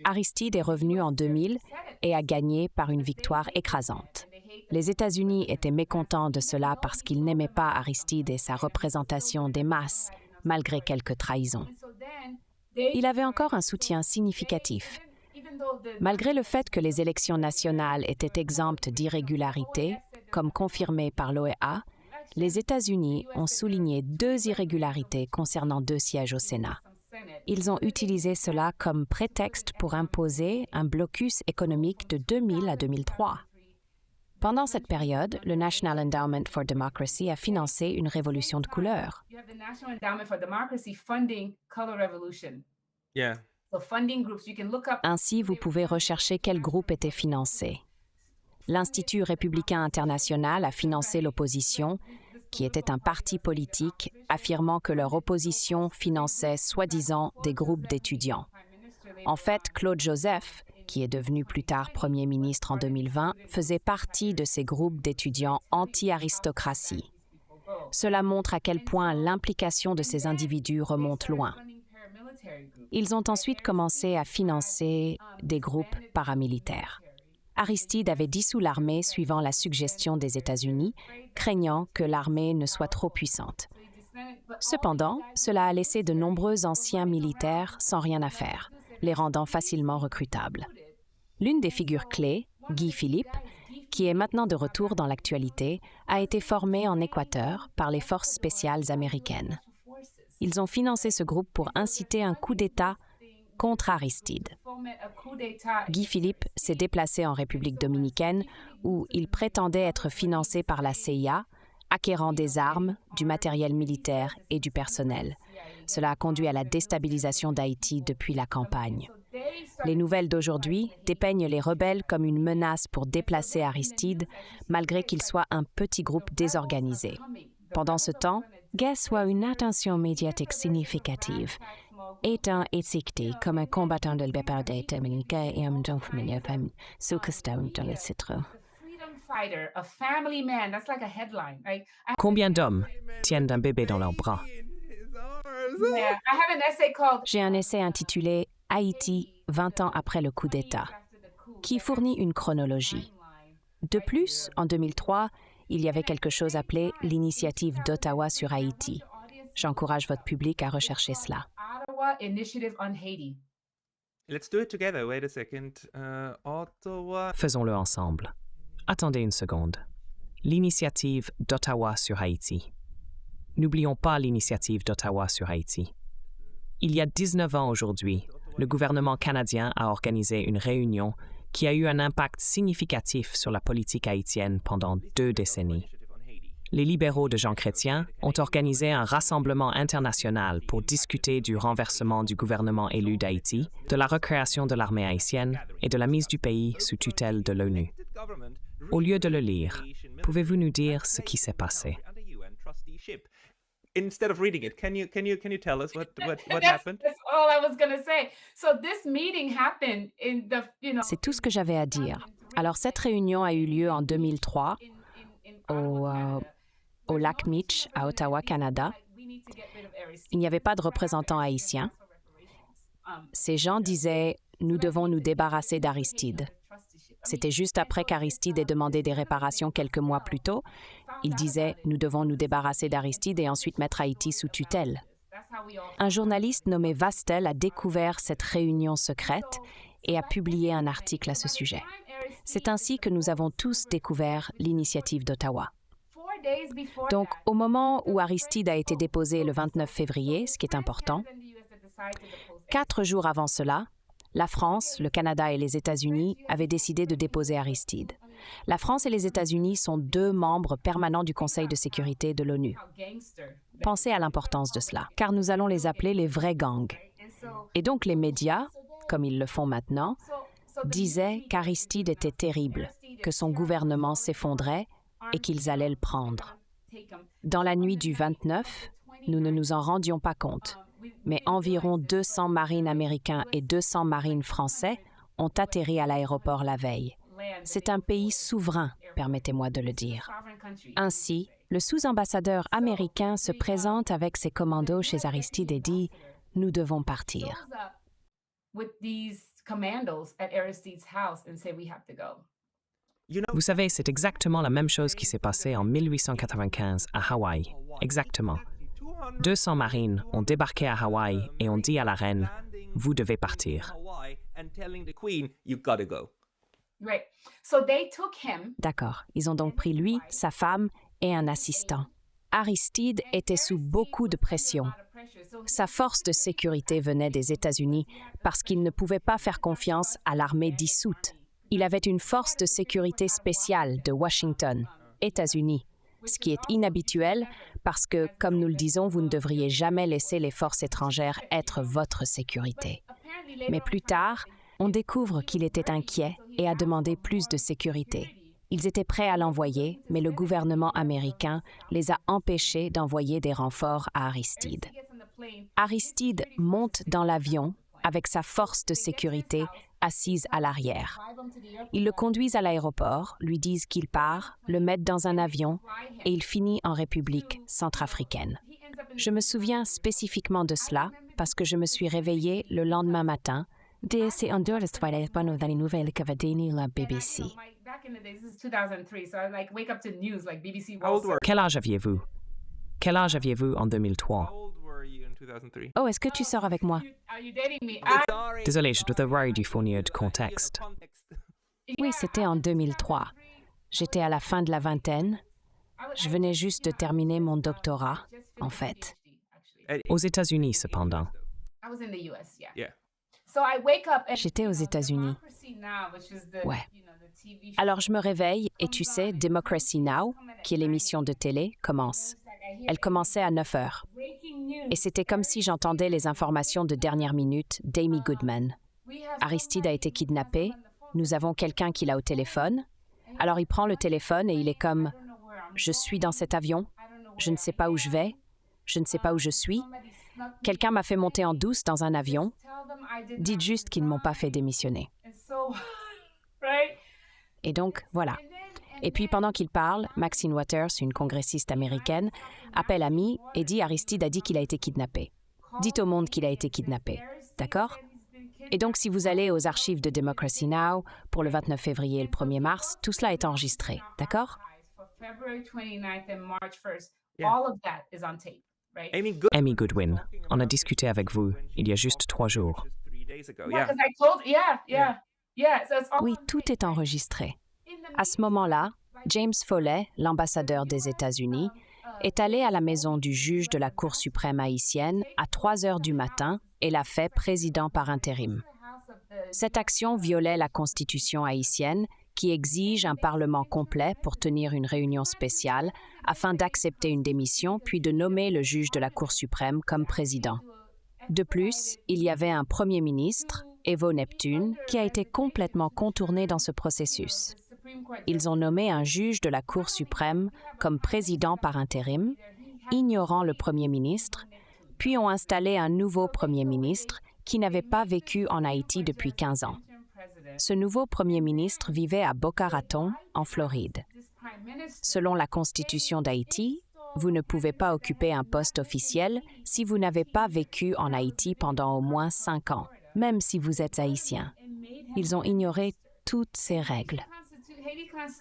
Aristide est revenu en 2000 et a gagné par une victoire écrasante. Les États-Unis étaient mécontents de cela parce qu'ils n'aimaient pas Aristide et sa représentation des masses, malgré quelques trahisons. Il avait encore un soutien significatif. Malgré le fait que les élections nationales étaient exemptes d'irrégularités, comme confirmé par l'OEA, les États-Unis ont souligné 2 irrégularités concernant 2 sièges au Sénat. Ils ont utilisé cela comme prétexte pour imposer un blocus économique de 2000 à 2003. Pendant cette période, le National Endowment for Democracy a financé une révolution de couleur. Ainsi, vous pouvez rechercher quel groupe était financé. L'Institut républicain international a financé l'opposition, qui était un parti politique, affirmant que leur opposition finançait soi-disant des groupes d'étudiants. En fait, Claude Joseph, qui est devenu plus tard Premier ministre en 2020, faisait partie de ces groupes d'étudiants anti-aristocratie. Cela montre à quel point l'implication de ces individus remonte loin. Ils ont ensuite commencé à financer des groupes paramilitaires. Aristide avait dissous l'armée suivant la suggestion des États-Unis, craignant que l'armée ne soit trop puissante. Cependant, cela a laissé de nombreux anciens militaires sans rien à faire, les rendant facilement recrutables. L'une des figures clés, Guy Philippe, qui est maintenant de retour dans l'actualité, a été formé en Équateur par les forces spéciales américaines. Ils ont financé ce groupe pour inciter un coup d'État contre Aristide. Guy Philippe s'est déplacé en République dominicaine où il prétendait être financé par la CIA, acquérant des armes, du matériel militaire et du personnel. Cela a conduit à la déstabilisation d'Haïti depuis la campagne. Les nouvelles d'aujourd'hui dépeignent les rebelles comme une menace pour déplacer Aristide, malgré qu'il soit un petit groupe désorganisé. Pendant ce temps, Guy soit une attention médiatique significative, étant étiqueté comme un combattant de l'indépendance américaine et un homme familial sous-custom dans le titre. Combien d'hommes tiennent un bébé dans leurs bras? J'ai un essai intitulé « Haïti, 20 ans après le coup d'État », qui fournit une chronologie. De plus, en 2003, il y avait quelque chose appelé l'Initiative d'Ottawa sur Haïti. J'encourage votre public à rechercher cela. Let's do it together. Wait a second. Ottawa. Faisons-le ensemble. Attendez une seconde. L'initiative d'Ottawa sur Haïti. N'oublions pas l'initiative d'Ottawa sur Haïti. Il y a 19 ans aujourd'hui, le gouvernement canadien a organisé une réunion qui a eu un impact significatif sur la politique haïtienne pendant 2 décennies. Les libéraux de Jean Chrétien ont organisé un rassemblement international pour discuter du renversement du gouvernement élu d'Haïti, de la recréation de l'armée haïtienne et de la mise du pays sous tutelle de l'ONU. Au lieu de le lire, pouvez-vous nous dire ce qui s'est passé? Instead of reading it, can you tell us what happened? That's all I was going to say. So this meeting happened in the, C'est tout ce que j'avais à dire. Alors, cette réunion a eu lieu en 2003 au lac Meech, à Ottawa, Canada. Il n'y avait pas de représentants haïtiens. Ces gens disaient « Nous devons nous débarrasser d'Aristide ». C'était juste après qu'Aristide ait demandé des réparations quelques mois plus tôt. Il disait « Nous devons nous débarrasser d'Aristide et ensuite mettre Haïti sous tutelle ». Un journaliste nommé Vastel a découvert cette réunion secrète et a publié un article à ce sujet. C'est ainsi que nous avons tous découvert l'initiative d'Ottawa. Donc, au moment où Aristide a été déposé le 29 février, ce qui est important, 4 jours avant cela, la France, le Canada et les États-Unis avaient décidé de déposer Aristide. La France et les États-Unis sont 2 membres permanents du Conseil de sécurité de l'ONU. Pensez à l'importance de cela, car nous allons les appeler les vrais gangs. Et donc les médias, comme ils le font maintenant, disaient qu'Aristide était terrible, que son gouvernement s'effondrait et qu'ils allaient le prendre. Dans la nuit du 29, nous ne nous en rendions pas compte, mais environ 200 marines américains et 200 marines français ont atterri à l'aéroport la veille. C'est un pays souverain, permettez-moi de le dire. Ainsi, le sous-ambassadeur américain se présente avec ses commandos chez Aristide et dit « Nous devons partir ». Vous savez, c'est exactement la même chose qui s'est passée en 1895 à Hawaï. Exactement. 200 marines ont débarqué à Hawaï et ont dit à la reine « Vous devez partir ». D'accord. Ils ont donc pris lui, sa femme et un assistant. Aristide était sous beaucoup de pression. Sa force de sécurité venait des États-Unis parce qu'il ne pouvait pas faire confiance à l'armée dissoute. Il avait une force de sécurité spéciale de Washington, États-Unis, ce qui est inhabituel parce que, comme nous le disons, vous ne devriez jamais laisser les forces étrangères être votre sécurité. Mais plus tard, on découvre qu'il était inquiet et a demandé plus de sécurité. Ils étaient prêts à l'envoyer, mais le gouvernement américain les a empêchés d'envoyer des renforts à Aristide. Aristide monte dans l'avion avec sa force de sécurité assise à l'arrière. Ils le conduisent à l'aéroport, lui disent qu'il part, le mettent dans un avion et il finit en République centrafricaine. Je me souviens spécifiquement de cela parce que je me suis réveillée le lendemain matin. C'est en dehors de les nouvelles que va donner la BBC. Quel âge aviez-vous? Quel âge aviez-vous en 2003? Oh, est-ce que tu sors avec moi? Désolé, je dois devoir du fournir du contexte. Oui, c'était en 2003. J'étais à la fin de la vingtaine. Je venais juste de terminer mon doctorat, en fait. Aux États-Unis, cependant. J'étais aux États-Unis. Ouais. Alors je me réveille et tu sais, Democracy Now!, qui est l'émission de télé, commence. Elle commençait à 9 heures. Et c'était comme si j'entendais les informations de dernière minute d'Amy Goodman. Aristide a été kidnappé. Nous avons quelqu'un qui l'a au téléphone. Alors il prend le téléphone et il est comme « Je suis dans cet avion. Je ne sais pas où je vais. Je ne sais pas où je suis. Quelqu'un m'a fait monter en douce dans un avion. Dites juste qu'ils ne m'ont pas fait démissionner. » Et donc, voilà. Et puis, pendant qu'il parle, Maxine Waters, une congressiste américaine, appelle Amy et dit Aristide a dit qu'il a été kidnappé. Dites au monde qu'il a été kidnappé. D'accord? Et donc, si vous allez aux archives de Democracy Now! Pour le 29 février et le 1er mars, tout cela est enregistré. D'accord? Amy Goodwin, on a discuté avec vous il y a juste 3 jours. Oui, tout est enregistré. À ce moment-là, James Foley, l'ambassadeur des États-Unis, est allé à la maison du juge de la Cour suprême haïtienne à 3 heures du matin et l'a fait président par intérim. Cette action violait la Constitution haïtienne qui exige un parlement complet pour tenir une réunion spéciale afin d'accepter une démission puis de nommer le juge de la Cour suprême comme président. De plus, il y avait un premier ministre, Evo Neptune, qui a été complètement contourné dans ce processus. Ils ont nommé un juge de la Cour suprême comme président par intérim, ignorant le premier ministre, puis ont installé un nouveau premier ministre qui n'avait pas vécu en Haïti depuis 15 ans. Ce nouveau premier ministre vivait à Boca Raton, en Floride. Selon la Constitution d'Haïti, vous ne pouvez pas occuper un poste officiel si vous n'avez pas vécu en Haïti pendant au moins 5 ans, même si vous êtes haïtien. Ils ont ignoré toutes ces règles.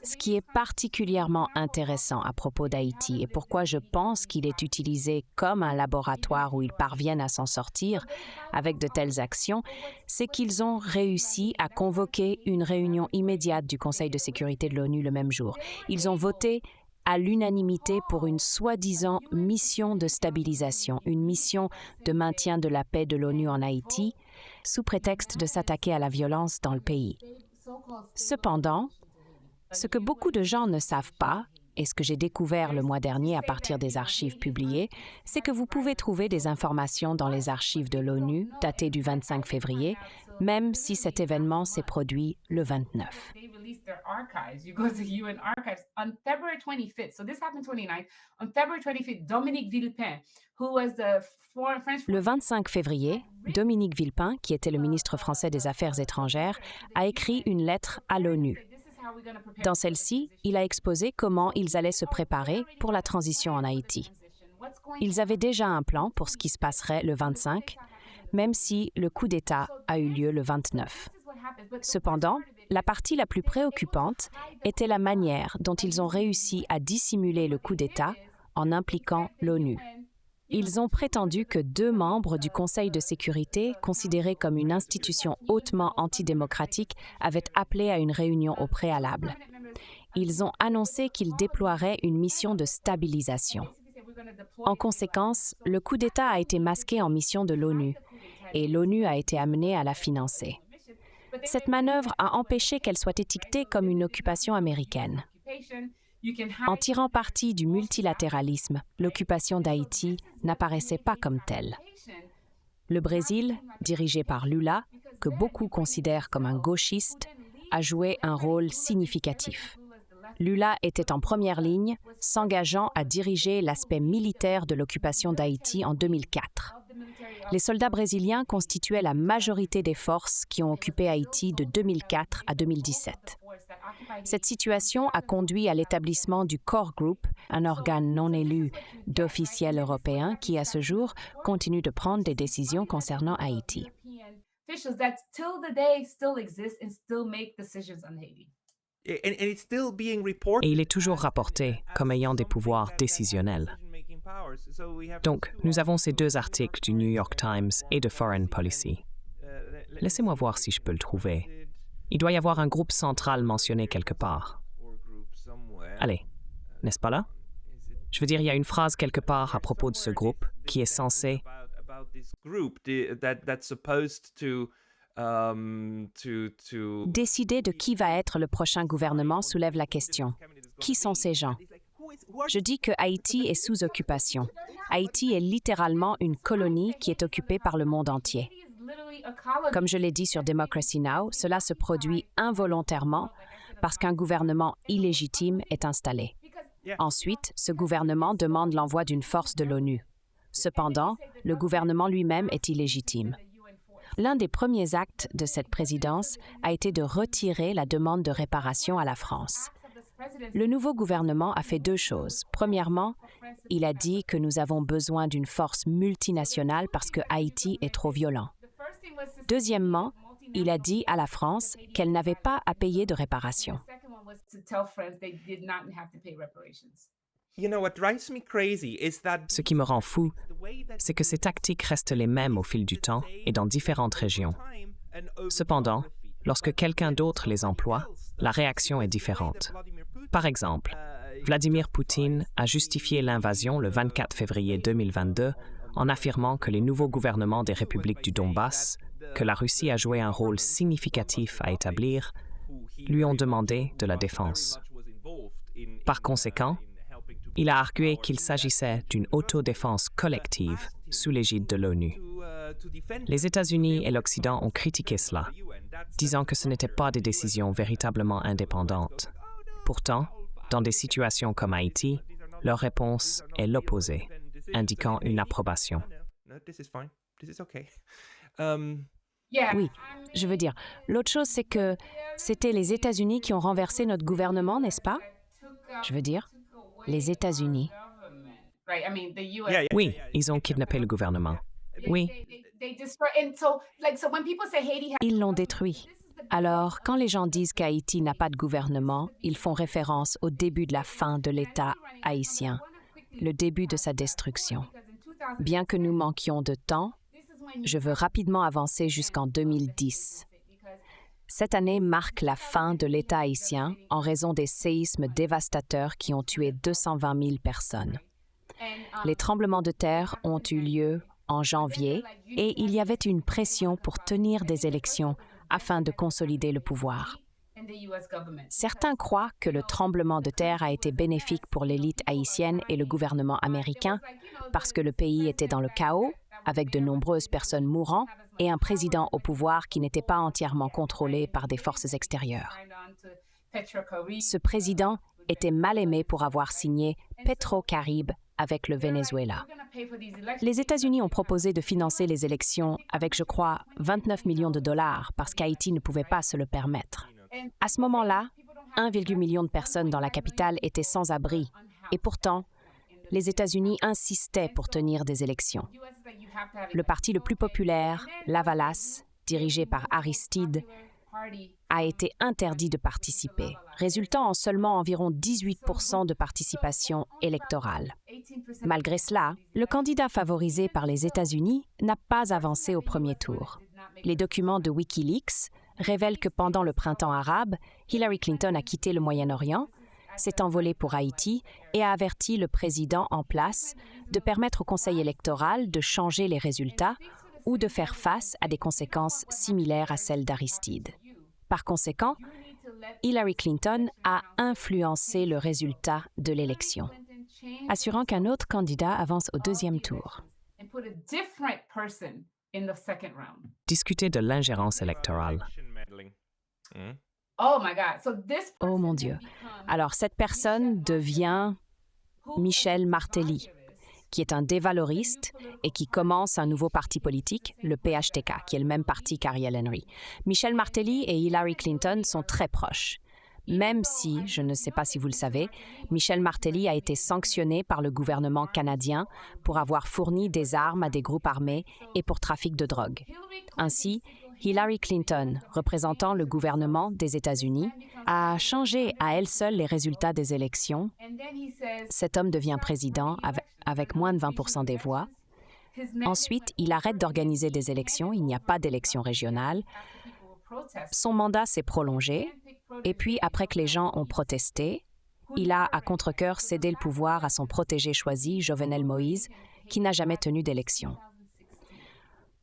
Ce qui est particulièrement intéressant à propos d'Haïti et pourquoi je pense qu'il est utilisé comme un laboratoire où ils parviennent à s'en sortir avec de telles actions, c'est qu'ils ont réussi à convoquer une réunion immédiate du Conseil de sécurité de l'ONU le même jour. Ils ont voté à l'unanimité pour une soi-disant mission de stabilisation, une mission de maintien de la paix de l'ONU en Haïti, sous prétexte de s'attaquer à la violence dans le pays. Cependant, ce que beaucoup de gens ne savent pas, et ce que j'ai découvert le mois dernier à partir des archives publiées, c'est que vous pouvez trouver des informations dans les archives de l'ONU datées du 25 février, même si cet événement s'est produit le 29. Le 25 février, Dominique Villepin, qui était le ministre français des Affaires étrangères, a écrit une lettre à l'ONU. Dans celle-ci, il a exposé comment ils allaient se préparer pour la transition en Haïti. Ils avaient déjà un plan pour ce qui se passerait le 25, même si le coup d'État a eu lieu le 29. Cependant, la partie la plus préoccupante était la manière dont ils ont réussi à dissimuler le coup d'État en impliquant l'ONU. Ils ont prétendu que 2 membres du Conseil de sécurité, considérés comme une institution hautement antidémocratique, avaient appelé à une réunion au préalable. Ils ont annoncé qu'ils déploieraient une mission de stabilisation. En conséquence, le coup d'État a été masqué en mission de l'ONU et l'ONU a été amenée à la financer. Cette manœuvre a empêché qu'elle soit étiquetée comme une occupation américaine. En tirant parti du multilatéralisme, l'occupation d'Haïti n'apparaissait pas comme telle. Le Brésil, dirigé par Lula, que beaucoup considèrent comme un gauchiste, a joué un rôle significatif. Lula était en première ligne, s'engageant à diriger l'aspect militaire de l'occupation d'Haïti en 2004. Les soldats brésiliens constituaient la majorité des forces qui ont occupé Haïti de 2004 à 2017. Cette situation a conduit à l'établissement du Core Group, un organe non élu d'officiels européens qui, à ce jour, continue de prendre des décisions concernant Haïti. Et il est toujours rapporté comme ayant des pouvoirs décisionnels. Donc, nous avons ces deux articles du New York Times et de Foreign Policy. Laissez-moi voir si je peux le trouver. Il doit y avoir un groupe central mentionné quelque part. Allez, n'est-ce pas là? Je veux dire, il y a une phrase quelque part à propos de ce groupe qui est censé... Décider de qui va être le prochain gouvernement soulève la question. Qui sont ces gens? Je dis que Haïti est sous occupation. Haïti est littéralement une colonie qui est occupée par le monde entier. Comme je l'ai dit sur Democracy Now!, cela se produit involontairement parce qu'un gouvernement illégitime est installé. Ensuite, ce gouvernement demande l'envoi d'une force de l'ONU. Cependant, le gouvernement lui-même est illégitime. L'un des premiers actes de cette présidence a été de retirer la demande de réparation à la France. Le nouveau gouvernement a fait deux choses. Premièrement, il a dit que nous avons besoin d'une force multinationale parce que Haïti est trop violent. Deuxièmement, il a dit à la France qu'elle n'avait pas à payer de réparation. Ce qui me rend fou, c'est que ces tactiques restent les mêmes au fil du temps et dans différentes régions. Cependant, lorsque quelqu'un d'autre les emploie, la réaction est différente. Par exemple, Vladimir Poutine a justifié l'invasion le 24 février 2022 en affirmant que les nouveaux gouvernements des républiques du Donbass, que la Russie a joué un rôle significatif à établir, lui ont demandé de la défense. Par conséquent, il a argué qu'il s'agissait d'une autodéfense collective sous l'égide de l'ONU. Les États-Unis et l'Occident ont critiqué cela, disant que ce n'étaient pas des décisions véritablement indépendantes. Pourtant, dans des situations comme Haïti, leur réponse est l'opposé, indiquant une approbation. Oui, je veux dire, l'autre chose, c'est que c'était les États-Unis qui ont renversé notre gouvernement, n'est-ce pas? Je veux dire, les États-Unis. Oui, ils ont kidnappé le gouvernement. Oui. Ils l'ont détruit. Alors, quand les gens disent qu'Haïti n'a pas de gouvernement, ils font référence au début de la fin de l'État haïtien, le début de sa destruction. Bien que nous manquions de temps, je veux rapidement avancer jusqu'en 2010. Cette année marque la fin de l'État haïtien en raison des séismes dévastateurs qui ont tué 220 000 personnes. Les tremblements de terre ont eu lieu en janvier et il y avait une pression pour tenir des élections afin de consolider le pouvoir. Certains croient que le tremblement de terre a été bénéfique pour l'élite haïtienne et le gouvernement américain parce que le pays était dans le chaos, avec de nombreuses personnes mourant et un président au pouvoir qui n'était pas entièrement contrôlé par des forces extérieures. Ce président était mal aimé pour avoir signé Petro-Caribe avec le Venezuela. Les États-Unis ont proposé de financer les élections avec, je crois, 29 millions de dollars parce qu'Haïti ne pouvait pas se le permettre. À ce moment-là, 1,1 million de personnes dans la capitale étaient sans abri et pourtant, les États-Unis insistaient pour tenir des élections. Le parti le plus populaire, l'Avalas, dirigé par Aristide, a été interdit de participer, résultant en seulement environ 18% de participation électorale. Malgré cela, le candidat favorisé par les États-Unis n'a pas avancé au premier tour. Les documents de Wikileaks révèlent que pendant le printemps arabe, Hillary Clinton a quitté le Moyen-Orient, s'est envolée pour Haïti et a averti le président en place de permettre au Conseil électoral de changer les résultats ou de faire face à des conséquences similaires à celles d'Aristide. Par conséquent, Hillary Clinton a influencé le résultat de l'élection, assurant qu'un autre candidat avance au deuxième tour. Discuter de l'ingérence électorale. Oh mon Dieu. Alors cette personne devient Michel Martelly, qui est un dévaloriste et qui commence un nouveau parti politique, le PHTK, qui est le même parti qu'Ariel Henry. Michel Martelly et Hillary Clinton sont très proches. Même si, je ne sais pas si vous le savez, Michel Martelly a été sanctionné par le gouvernement canadien pour avoir fourni des armes à des groupes armés et pour trafic de drogue. Ainsi, Hillary Clinton, représentant le gouvernement des États-Unis, a changé à elle seule les résultats des élections. Cet homme devient président avec moins de 20% des voix. Ensuite, il arrête d'organiser des élections, il n'y a pas d'élections régionales. Son mandat s'est prolongé, et puis après que les gens ont protesté, il a à contre-cœur cédé le pouvoir à son protégé choisi, Jovenel Moïse, qui n'a jamais tenu d'élection.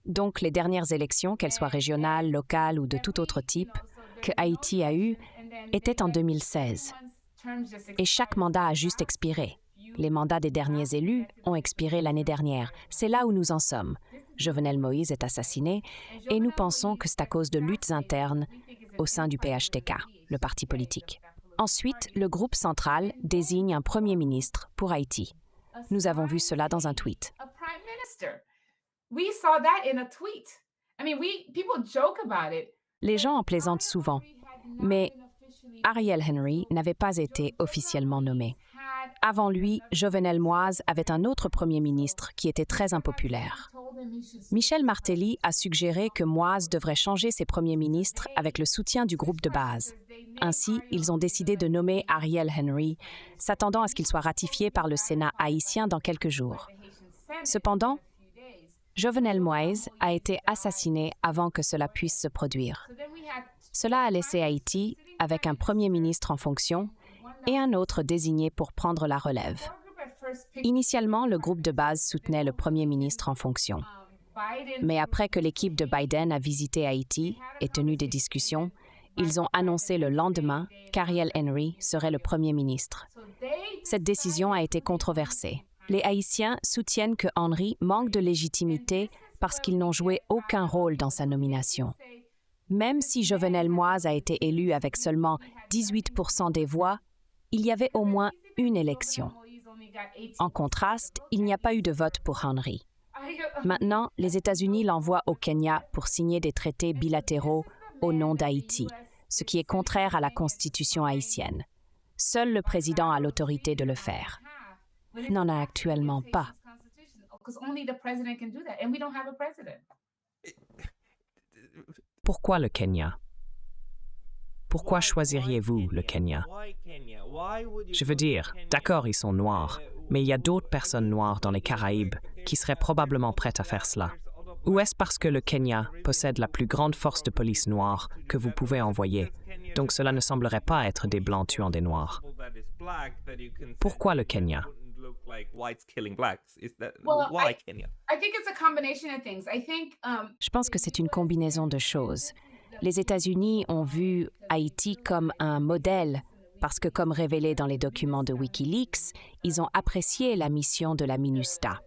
Donc les dernières élections, qu'elles soient régionales, locales ou de tout autre type, que Haïti a eues, étaient en 2016. Et chaque mandat a juste expiré. Les mandats des derniers élus ont expiré l'année dernière. C'est là où nous en sommes. Jovenel Moïse est assassiné et nous pensons que c'est à cause de luttes internes au sein du PHTK, le parti politique. Ensuite, le groupe central désigne un premier ministre pour Haïti. Nous avons vu cela dans un tweet. Les gens en plaisantent souvent, mais Ariel Henry n'avait pas été officiellement nommé. Avant lui, Jovenel Moïse avait un autre premier ministre qui était très impopulaire. Michel Martelly a suggéré que Moïse devrait changer ses premiers ministres avec le soutien du groupe de base. Ainsi, ils ont décidé de nommer Ariel Henry, s'attendant à ce qu'il soit ratifié par le Sénat haïtien dans quelques jours. Cependant, Jovenel Moïse a été assassiné avant que cela puisse se produire. Cela a laissé Haïti avec un premier ministre en fonction et un autre désigné pour prendre la relève. Initialement, le groupe de base soutenait le premier ministre en fonction. Mais après que l'équipe de Biden a visité Haïti et tenu des discussions, ils ont annoncé le lendemain qu'Ariel Henry serait le premier ministre. Cette décision a été controversée. Les Haïtiens soutiennent que Henry manque de légitimité parce qu'ils n'ont joué aucun rôle dans sa nomination. Même si Jovenel Moïse a été élu avec seulement 18% des voix, il y avait au moins une élection. En contraste, il n'y a pas eu de vote pour Henry. Maintenant, les États-Unis l'envoient au Kenya pour signer des traités bilatéraux au nom d'Haïti, ce qui est contraire à la Constitution haïtienne. Seul le président a l'autorité de le faire. Il n'en a actuellement pas. Pourquoi le Kenya? Pourquoi choisiriez-vous le Kenya? Je veux dire, d'accord, ils sont noirs, mais il y a d'autres personnes noires dans les Caraïbes qui seraient probablement prêtes à faire cela. Ou est-ce parce que le Kenya possède la plus grande force de police noire que vous pouvez envoyer, donc cela ne semblerait pas être des Blancs tuant des Noirs? Pourquoi le Kenya? Je pense que c'est une combinaison de choses. Les États-Unis ont vu Haïti comme un modèle parce que, comme révélé dans les documents de Wikileaks, ils ont apprécié la mission de la MINUSTAH.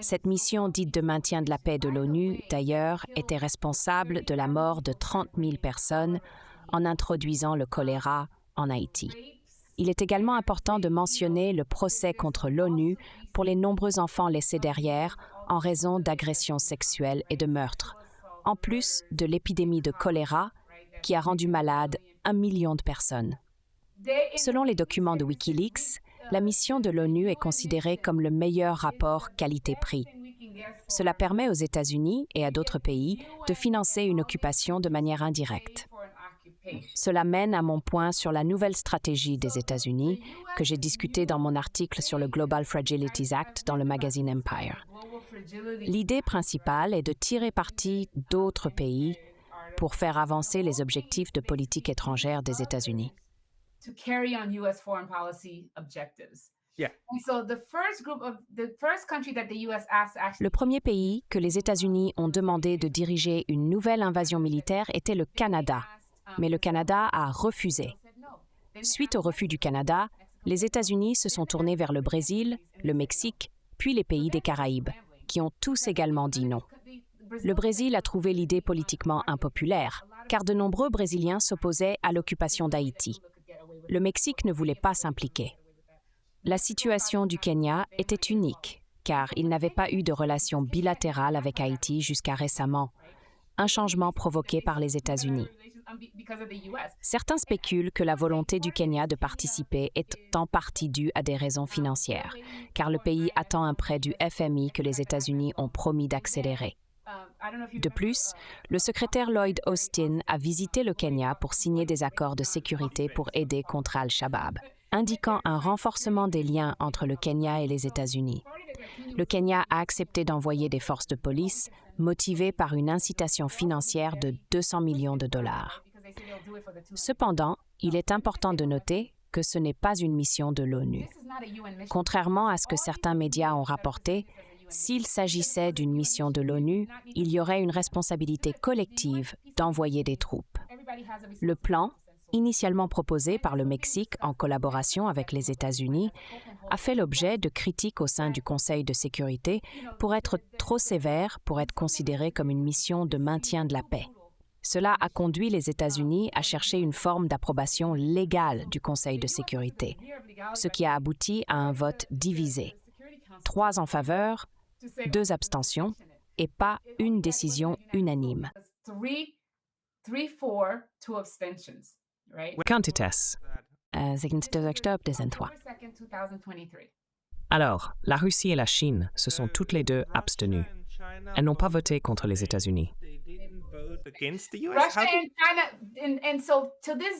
Cette mission dite de maintien de la paix de l'ONU, d'ailleurs, était responsable de la mort de 30 000 personnes en introduisant le choléra en Haïti. Il est également important de mentionner le procès contre l'ONU pour les nombreux enfants laissés derrière en raison d'agressions sexuelles et de meurtres, en plus de l'épidémie de choléra qui a rendu malade 1 million de personnes. Selon les documents de Wikileaks, la mission de l'ONU est considérée comme le meilleur rapport qualité-prix. Cela permet aux États-Unis et à d'autres pays de financer une occupation de manière indirecte. Cela mène à mon point sur la nouvelle stratégie des États-Unis que j'ai discuté dans mon article sur le Global Fragilities Act dans le magazine Empire. L'idée principale est de tirer parti d'autres pays pour faire avancer les objectifs de politique étrangère des États-Unis. Le premier pays que les États-Unis ont demandé de diriger une nouvelle invasion militaire était le Canada, mais le Canada a refusé. Suite au refus du Canada, les États-Unis se sont tournés vers le Brésil, le Mexique, puis les pays des Caraïbes, qui ont tous également dit non. Le Brésil a trouvé l'idée politiquement impopulaire, car de nombreux Brésiliens s'opposaient à l'occupation d'Haïti. Le Mexique ne voulait pas s'impliquer. La situation du Kenya était unique, car il n'avait pas eu de relation bilatérale avec Haïti jusqu'à récemment, un changement provoqué par les États-Unis. Certains spéculent que la volonté du Kenya de participer est en partie due à des raisons financières, car le pays attend un prêt du FMI que les États-Unis ont promis d'accélérer. De plus, le secrétaire Lloyd Austin a visité le Kenya pour signer des accords de sécurité pour aider contre Al-Shabaab, indiquant un renforcement des liens entre le Kenya et les États-Unis. Le Kenya a accepté d'envoyer des forces de police, motivées par une incitation financière de 200 millions de dollars. Cependant, il est important de noter que ce n'est pas une mission de l'ONU. Contrairement à ce que certains médias ont rapporté, s'il s'agissait d'une mission de l'ONU, il y aurait une responsabilité collective d'envoyer des troupes. Le plan, initialement proposé par le Mexique en collaboration avec les États-Unis, a fait l'objet de critiques au sein du Conseil de sécurité pour être trop sévère pour être considéré comme une mission de maintien de la paix. Cela a conduit les États-Unis à chercher une forme d'approbation légale du Conseil de sécurité, ce qui a abouti à un vote divisé. 3 en faveur, 2 abstentions et pas une décision unanime. Quand était-ce? 22 octobre 2003. Alors, la Russie et la Chine se sont toutes les deux abstenues. Elles n'ont pas voté contre les États-Unis.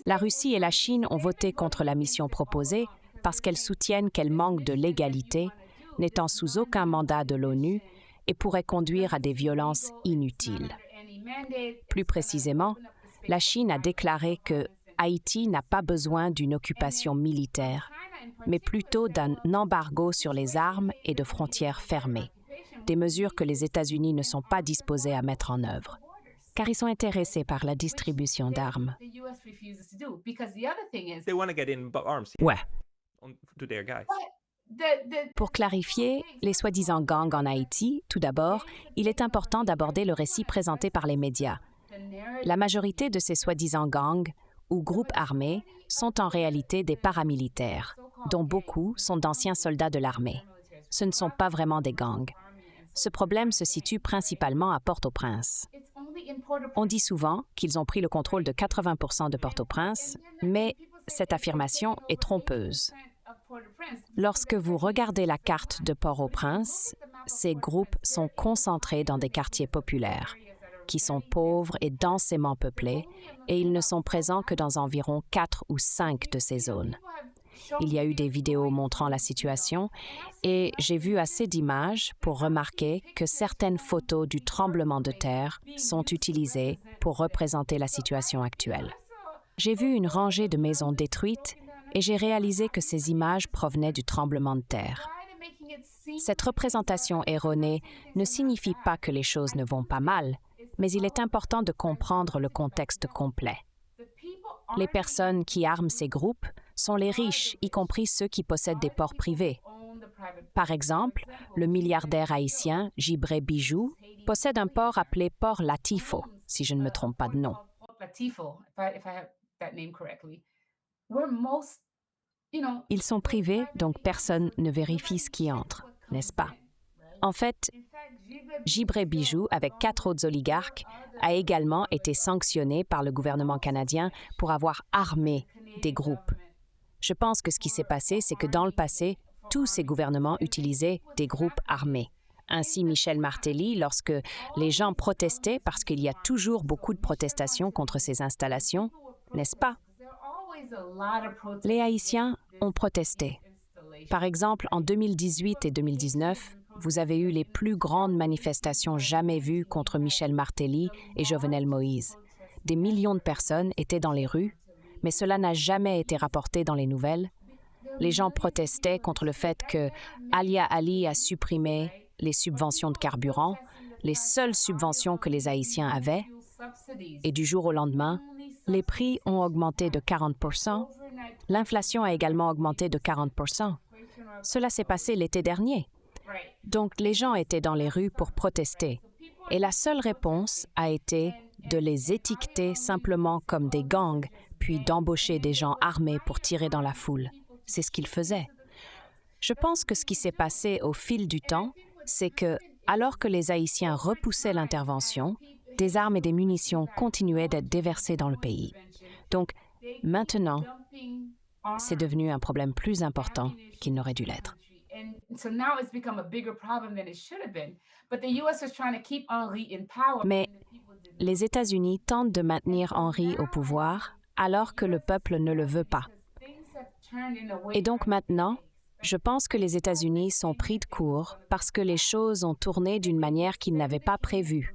La Russie et la Chine ont voté contre la mission proposée parce qu'elles soutiennent qu'elle manque de légalité, n'étant sous aucun mandat de l'ONU et pourrait conduire à des violences inutiles. Plus précisément, la Chine a déclaré que Haïti n'a pas besoin d'une occupation militaire, mais plutôt d'un embargo sur les armes et de frontières fermées, des mesures que les États-Unis ne sont pas disposés à mettre en œuvre, car ils sont intéressés par la distribution d'armes. Ouais. Pour clarifier les soi-disant gangs en Haïti, tout d'abord, il est important d'aborder le récit présenté par les médias. La majorité de ces soi-disant gangs ou groupes armés sont en réalité des paramilitaires, dont beaucoup sont d'anciens soldats de l'armée. Ce ne sont pas vraiment des gangs. Ce problème se situe principalement à Port-au-Prince. On dit souvent qu'ils ont pris le contrôle de 80% de Port-au-Prince, mais cette affirmation est trompeuse. Lorsque vous regardez la carte de Port-au-Prince, ces groupes sont concentrés dans des quartiers populaires, qui sont pauvres et densément peuplés, et ils ne sont présents que dans environ 4 ou 5 de ces zones. Il y a eu des vidéos montrant la situation, et j'ai vu assez d'images pour remarquer que certaines photos du tremblement de terre sont utilisées pour représenter la situation actuelle. J'ai vu une rangée de maisons détruites, et j'ai réalisé que ces images provenaient du tremblement de terre. Cette représentation erronée ne signifie pas que les choses ne vont pas mal, mais il est important de comprendre le contexte complet. Les personnes qui arment ces groupes sont les riches, y compris ceux qui possèdent des ports privés. Par exemple, le milliardaire haïtien Djibré Bijou possède un port appelé Port Latifo, si je ne me trompe pas de nom. Ils sont privés, donc personne ne vérifie ce qui entre, n'est-ce pas? En fait, Djibré Bijou, avec 4 autres oligarques, a également été sanctionné par le gouvernement canadien pour avoir armé des groupes. Je pense que ce qui s'est passé, c'est que dans le passé, tous ces gouvernements utilisaient des groupes armés. Ainsi, Michel Martelly, lorsque les gens protestaient, parce qu'il y a toujours beaucoup de protestations contre ces installations, n'est-ce pas? Les Haïtiens ont protesté. Par exemple, en 2018 et 2019, vous avez eu les plus grandes manifestations jamais vues contre Michel Martelly et Jovenel Moïse. Des millions de personnes étaient dans les rues, mais cela n'a jamais été rapporté dans les nouvelles. Les gens protestaient contre le fait que Alia Ali a supprimé les subventions de carburant, les seules subventions que les Haïtiens avaient, et du jour au lendemain, les prix ont augmenté de 40%. L'inflation a également augmenté de 40%. Cela s'est passé l'été dernier. Donc, les gens étaient dans les rues pour protester. Et la seule réponse a été de les étiqueter simplement comme des gangs, puis d'embaucher des gens armés pour tirer dans la foule. C'est ce qu'ils faisaient. Je pense que ce qui s'est passé au fil du temps, c'est que, alors que les Haïtiens repoussaient l'intervention, des armes et des munitions continuaient d'être déversées dans le pays. Donc, maintenant, c'est devenu un problème plus important qu'il n'aurait dû l'être. Mais les États-Unis tentent de maintenir Henry au pouvoir alors que le peuple ne le veut pas. Et donc maintenant, je pense que les États-Unis sont pris de court parce que les choses ont tourné d'une manière qu'ils n'avaient pas prévue.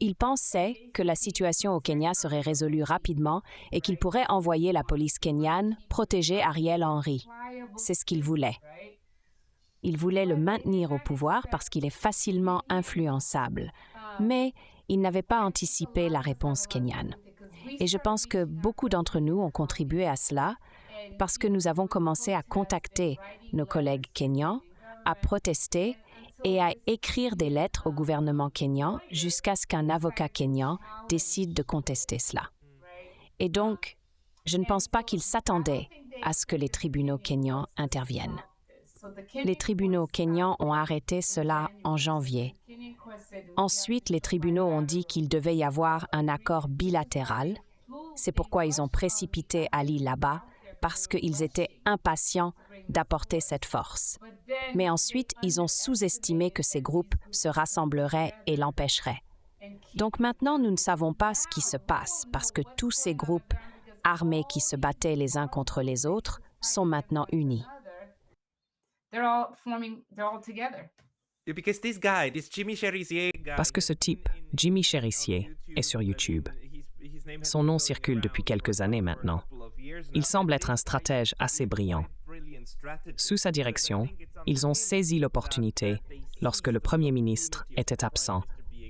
Ils pensaient que la situation au Kenya serait résolue rapidement et qu'ils pourraient envoyer la police kenyane protéger Ariel Henry. C'est ce qu'ils voulaient. Ils voulaient le maintenir au pouvoir parce qu'il est facilement influençable. Mais ils n'avaient pas anticipé la réponse kenyane. Et je pense que beaucoup d'entre nous ont contribué à cela parce que nous avons commencé à contacter nos collègues kenyans, à protester et à écrire des lettres au gouvernement kényan jusqu'à ce qu'un avocat kényan décide de contester cela. Et donc, je ne pense pas qu'ils s'attendaient à ce que les tribunaux kenyans interviennent. Les tribunaux kenyans ont arrêté cela en janvier. Ensuite, les tribunaux ont dit qu'il devait y avoir un accord bilatéral. C'est pourquoi ils ont précipité Ali là-bas, parce qu'ils étaient impatients d'apporter cette force. Mais ensuite, ils ont sous-estimé que ces groupes se rassembleraient et l'empêcheraient. Donc maintenant, nous ne savons pas ce qui se passe, parce que tous ces groupes armés qui se battaient les uns contre les autres sont maintenant unis. Parce que ce type, Jimmy Cherissier, est sur YouTube. Son nom circule depuis quelques années maintenant. Il semble être un stratège assez brillant. Sous sa direction, ils ont saisi l'opportunité, lorsque le Premier ministre était absent,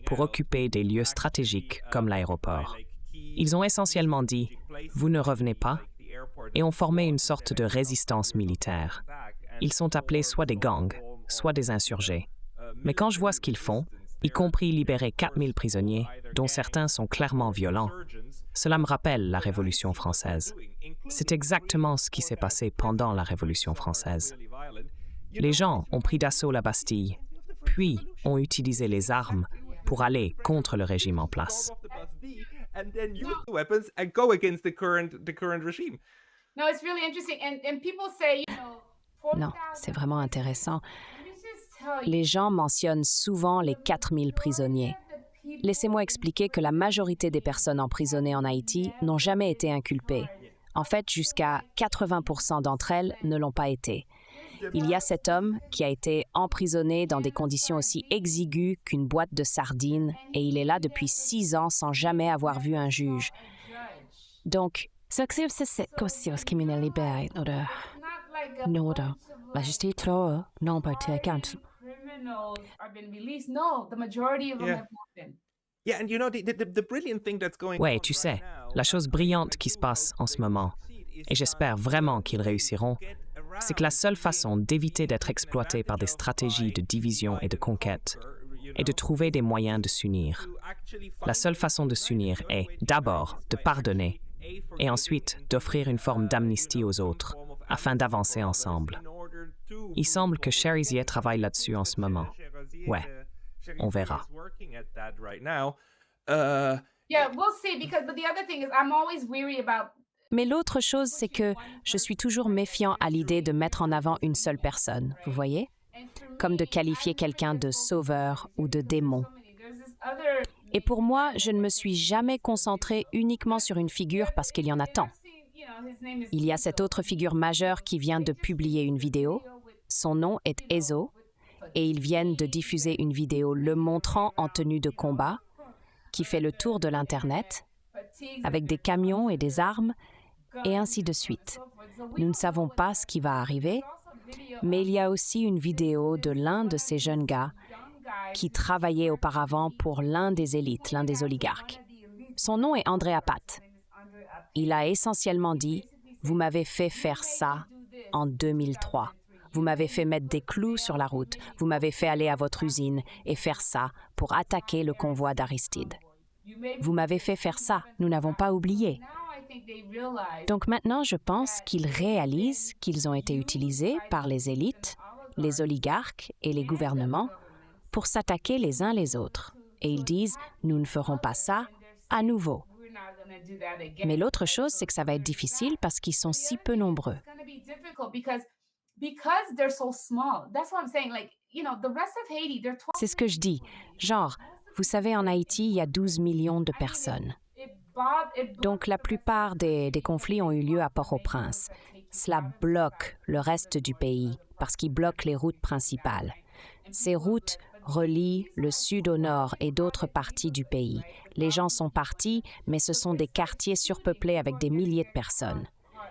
pour occuper des lieux stratégiques comme l'aéroport. Ils ont essentiellement dit « Vous ne revenez pas » et ont formé une sorte de résistance militaire. Ils sont appelés soit des gangs, soit des insurgés. Mais quand je vois ce qu'ils font, y compris libérer 4000 prisonniers, dont certains sont clairement violents, cela me rappelle la Révolution française. C'est exactement ce qui s'est passé pendant la Révolution française. Les gens ont pris d'assaut la Bastille, puis ont utilisé les armes pour aller contre le régime en place. Non, c'est vraiment intéressant. Les gens mentionnent souvent les 4000 prisonniers. Laissez-moi expliquer que la majorité des personnes emprisonnées en Haïti n'ont jamais été inculpées. En fait, jusqu'à 80% d'entre elles ne l'ont pas été. Il y a cet homme qui a été emprisonné dans des conditions aussi exiguës qu'une boîte de sardines et il est là depuis 6 ans sans jamais avoir vu un juge. Donc, Ouais, tu sais, la chose brillante qui se passe en ce moment, et j'espère vraiment qu'ils réussiront, c'est que la seule façon d'éviter d'être exploité par des stratégies de division et de conquête est de trouver des moyens de s'unir. La seule façon de s'unir est, d'abord, de pardonner, et ensuite d'offrir une forme d'amnistie aux autres, afin d'avancer ensemble. Il semble que Cherissier travaille là-dessus en ce moment. Ouais, on verra. Mais l'autre chose, c'est que je suis toujours méfiant à l'idée de mettre en avant une seule personne, vous voyez? Comme de qualifier quelqu'un de sauveur ou de démon. Et pour moi, je ne me suis jamais concentrée uniquement sur une figure parce qu'il y en a tant. Il y a cette autre figure majeure qui vient de publier une vidéo. Son nom est Ezo, et ils viennent de diffuser une vidéo le montrant en tenue de combat, qui fait le tour de l'Internet, avec des camions et des armes, et ainsi de suite. Nous ne savons pas ce qui va arriver, mais il y a aussi une vidéo de l'un de ces jeunes gars qui travaillait auparavant pour l'un des élites, l'un des oligarques. Son nom est André Apat. Il a essentiellement dit « Vous m'avez fait faire ça en 2003. Vous m'avez fait mettre des clous sur la route. Vous m'avez fait aller à votre usine et faire ça pour attaquer le convoi d'Aristide. Vous m'avez fait faire ça. Nous n'avons pas oublié. Donc maintenant, je pense qu'ils réalisent qu'ils ont été utilisés par les élites, les oligarques et les gouvernements pour s'attaquer les uns les autres. Et ils disent, nous ne ferons pas ça à nouveau. Mais l'autre chose, c'est que ça va être difficile parce qu'ils sont si peu nombreux. C'est ce que je dis. Genre, vous savez, en Haïti, il y a 12 millions de personnes. Donc, la plupart des conflits ont eu lieu à Port-au-Prince. Cela bloque le reste du pays parce qu'ils bloquent les routes principales. Ces routes relient le sud au nord et d'autres parties du pays. Les gens sont partis, mais ce sont des quartiers surpeuplés avec des milliers de personnes.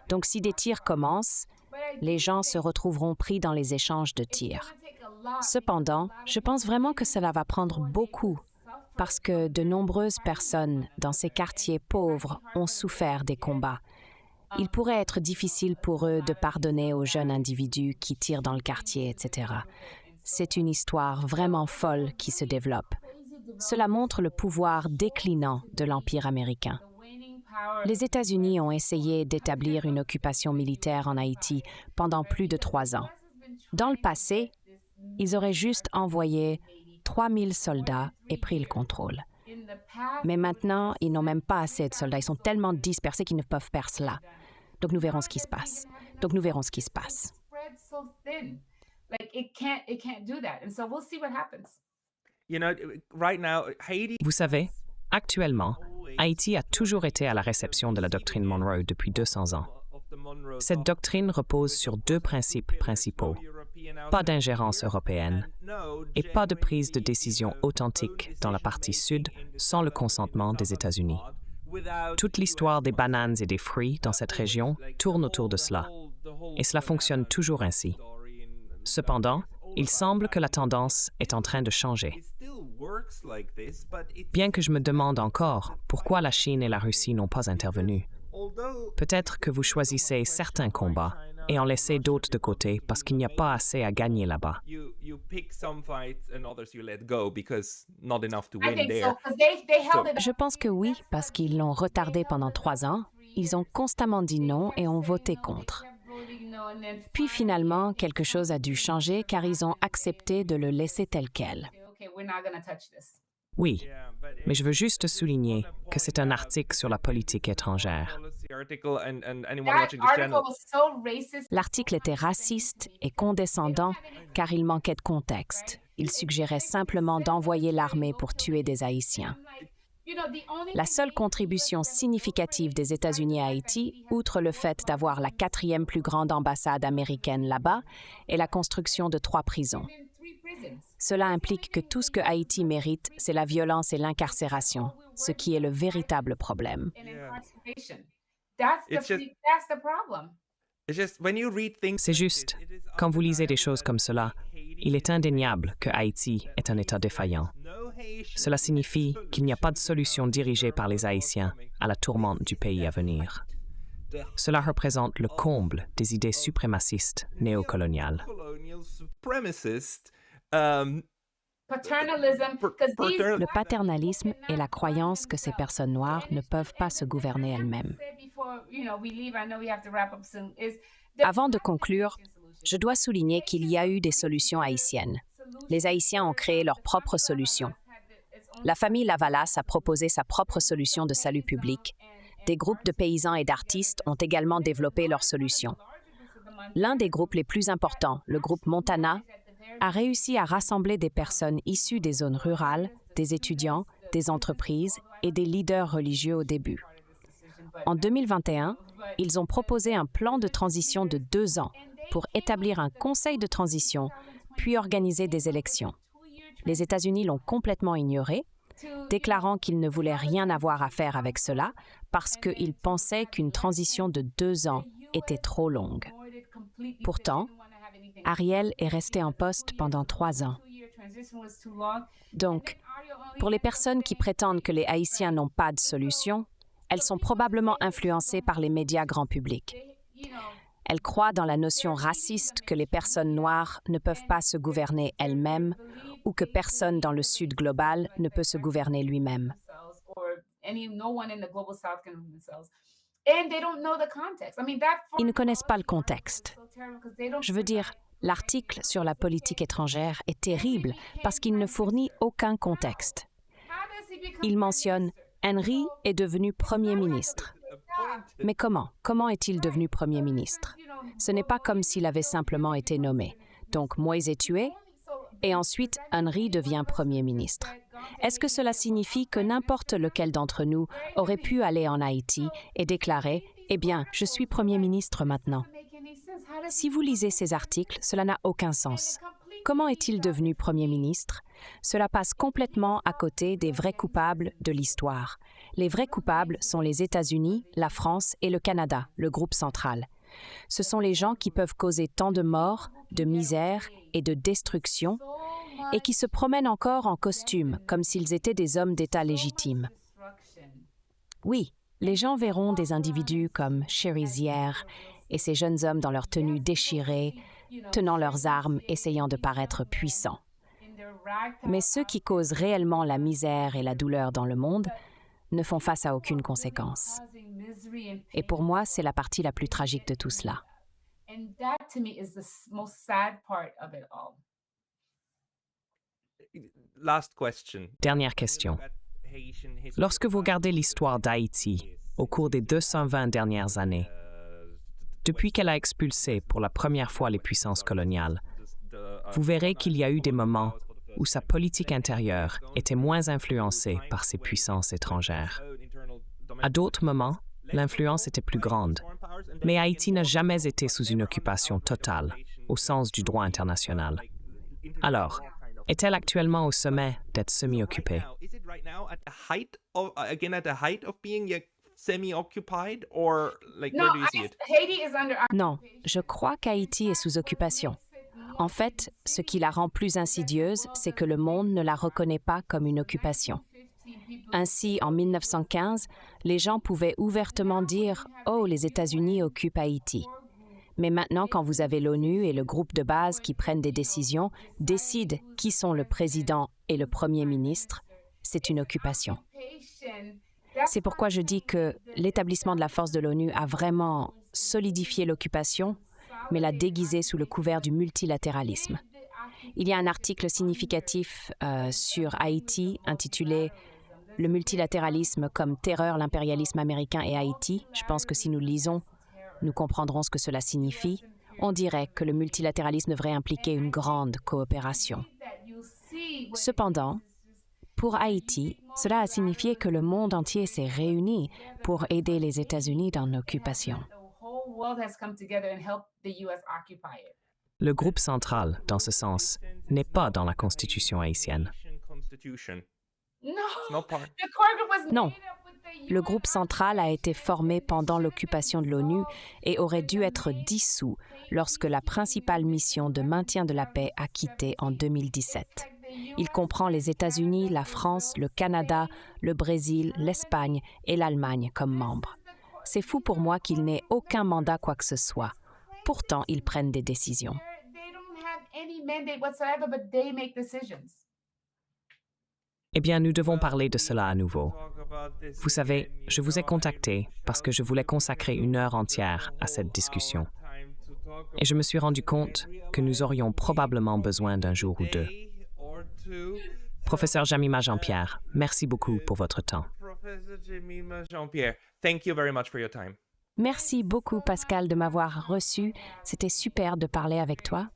Donc, si des tirs commencent, les gens se retrouveront pris dans les échanges de tirs. Cependant, je pense vraiment que cela va prendre beaucoup parce que de nombreuses personnes dans ces quartiers pauvres ont souffert des combats. Il pourrait être difficile pour eux de pardonner aux jeunes individus qui tirent dans le quartier, etc. C'est une histoire vraiment folle qui se développe. Cela montre le pouvoir déclinant de l'Empire américain. Les États-Unis ont essayé d'établir une occupation militaire en Haïti pendant plus de 3 ans. Dans le passé, ils auraient juste envoyé 3000 soldats et pris le contrôle. Mais maintenant, ils n'ont même pas assez de soldats. Ils sont tellement dispersés qu'ils ne peuvent faire cela. Donc, nous verrons ce qui se passe. Vous savez, actuellement, Haïti a toujours été à la réception de la doctrine Monroe depuis 200 ans. Cette doctrine repose sur 2 principes principaux. Pas d'ingérence européenne et pas de prise de décision authentique dans la partie sud sans le consentement des États-Unis. Toute l'histoire des bananes et des fruits dans cette région tourne autour de cela, et cela fonctionne toujours ainsi. Cependant, il semble que la tendance est en train de changer. Bien que je me demande encore pourquoi la Chine et la Russie n'ont pas intervenu. Peut-être que vous choisissez certains combats et en laissez d'autres de côté parce qu'il n'y a pas assez à gagner là-bas. Je pense que oui, parce qu'ils l'ont retardé pendant 3 ans. Ils ont constamment dit non et ont voté contre. Puis finalement, quelque chose a dû changer car ils ont accepté de le laisser tel quel. Oui, mais je veux juste souligner que c'est un article sur la politique étrangère. L'article était raciste et condescendant car il manquait de contexte. Il suggérait simplement d'envoyer l'armée pour tuer des Haïtiens. La seule contribution significative des États-Unis à Haïti, outre le fait d'avoir la 4e plus grande ambassade américaine là-bas, est la construction de 3 prisons. Cela implique que tout ce que Haïti mérite, c'est la violence et l'incarcération, ce qui est le véritable problème. C'est juste, quand vous lisez des choses comme cela, il est indéniable que Haïti est un État défaillant. Cela signifie qu'il n'y a pas de solution dirigée par les Haïtiens à la tourmente du pays à venir. Cela représente le comble des idées suprémacistes néocoloniales. Le paternalisme est la croyance que ces personnes noires ne peuvent pas se gouverner elles-mêmes. Avant de conclure, je dois souligner qu'il y a eu des solutions haïtiennes. Les Haïtiens ont créé leurs propres solutions. La famille Lavalas a proposé sa propre solution de salut public. Des groupes de paysans et d'artistes ont également développé leurs solutions. L'un des groupes les plus importants, le groupe Montana, a réussi à rassembler des personnes issues des zones rurales, des étudiants, des entreprises et des leaders religieux au début. En 2021, ils ont proposé un plan de transition de 2 ans pour établir un conseil de transition, puis organiser des élections. Les États-Unis l'ont complètement ignoré, déclarant qu'ils ne voulaient rien avoir à faire avec cela parce qu'ils pensaient qu'une transition de 2 ans était trop longue. Pourtant, Ariel est resté en poste pendant 3 ans. Donc, pour les personnes qui prétendent que les Haïtiens n'ont pas de solution, elles sont probablement influencées par les médias grand public. Elle croit dans la notion raciste que les personnes noires ne peuvent pas se gouverner elles-mêmes ou que personne dans le Sud global ne peut se gouverner lui-même. Ils ne connaissent pas le contexte. Je veux dire, l'article sur la politique étrangère est terrible parce qu'il ne fournit aucun contexte. Il mentionne « Henry est devenu Premier ministre ». Mais comment? Comment est-il devenu Premier ministre? Ce n'est pas comme s'il avait simplement été nommé. Donc Moïse est tué et ensuite Henry devient Premier ministre. Est-ce que cela signifie que n'importe lequel d'entre nous aurait pu aller en Haïti et déclarer « Eh bien, je suis Premier ministre maintenant ». Si vous lisez ces articles, cela n'a aucun sens. Comment est-il devenu Premier ministre? Cela passe complètement à côté des vrais coupables de l'histoire. Les vrais coupables sont les États-Unis, la France et le Canada, le groupe central. Ce sont les gens qui peuvent causer tant de morts, de misère et de destruction, et qui se promènent encore en costume, comme s'ils étaient des hommes d'État légitimes. Oui, les gens verront des individus comme Cherizier et ces jeunes hommes dans leurs tenues déchirées, tenant leurs armes, essayant de paraître puissants. Mais ceux qui causent réellement la misère et la douleur dans le monde ne font face à aucune conséquence. Et pour moi, c'est la partie la plus tragique de tout cela. Dernière question. Lorsque vous regardez l'histoire d'Haïti au cours des 220 dernières années, depuis qu'elle a expulsé pour la première fois les puissances coloniales, vous verrez qu'il y a eu des moments où sa politique intérieure était moins influencée par ces puissances étrangères. À d'autres moments, l'influence était plus grande, mais Haïti n'a jamais été sous une occupation totale, au sens du droit international. Alors, est-elle actuellement au sommet d'être semi-occupée? Non, je crois qu'Haïti est sous occupation. En fait, ce qui la rend plus insidieuse, c'est que le monde ne la reconnaît pas comme une occupation. Ainsi, en 1915, les gens pouvaient ouvertement dire « Oh, les États-Unis occupent Haïti ». Mais maintenant, quand vous avez l'ONU et le groupe de base qui prennent des décisions, décident qui sont le président et le premier ministre, c'est une occupation. C'est pourquoi je dis que l'établissement de la force de l'ONU a vraiment solidifié l'occupation, mais l'a déguisée sous le couvert du multilatéralisme. Il y a un article significatif sur Haïti intitulé « Le multilatéralisme comme terreur, l'impérialisme américain et Haïti ». Je pense que si nous lisons, nous comprendrons ce que cela signifie. On dirait que le multilatéralisme devrait impliquer une grande coopération. Cependant, pour Haïti, cela a signifié que le monde entier s'est réuni pour aider les États-Unis dans l'occupation. Le groupe central, dans ce sens, n'est pas dans la Constitution haïtienne. Non. Le groupe central a été formé pendant l'occupation de l'ONU et aurait dû être dissous lorsque la principale mission de maintien de la paix a quitté en 2017. Il comprend les États-Unis, la France, le Canada, le Brésil, l'Espagne et l'Allemagne comme membres. C'est fou pour moi qu'ils n'aient aucun mandat quoi que ce soit. Pourtant, ils prennent des décisions. Eh bien, nous devons parler de cela à nouveau. Vous savez, je vous ai contacté parce que je voulais consacrer 1 heure entière à cette discussion. Et je me suis rendu compte que nous aurions probablement besoin d'un jour ou 2. Professeur Jemima Jean-Pierre, merci beaucoup pour votre temps. Merci beaucoup, Pascal, de m'avoir reçu. C'était super de parler avec toi.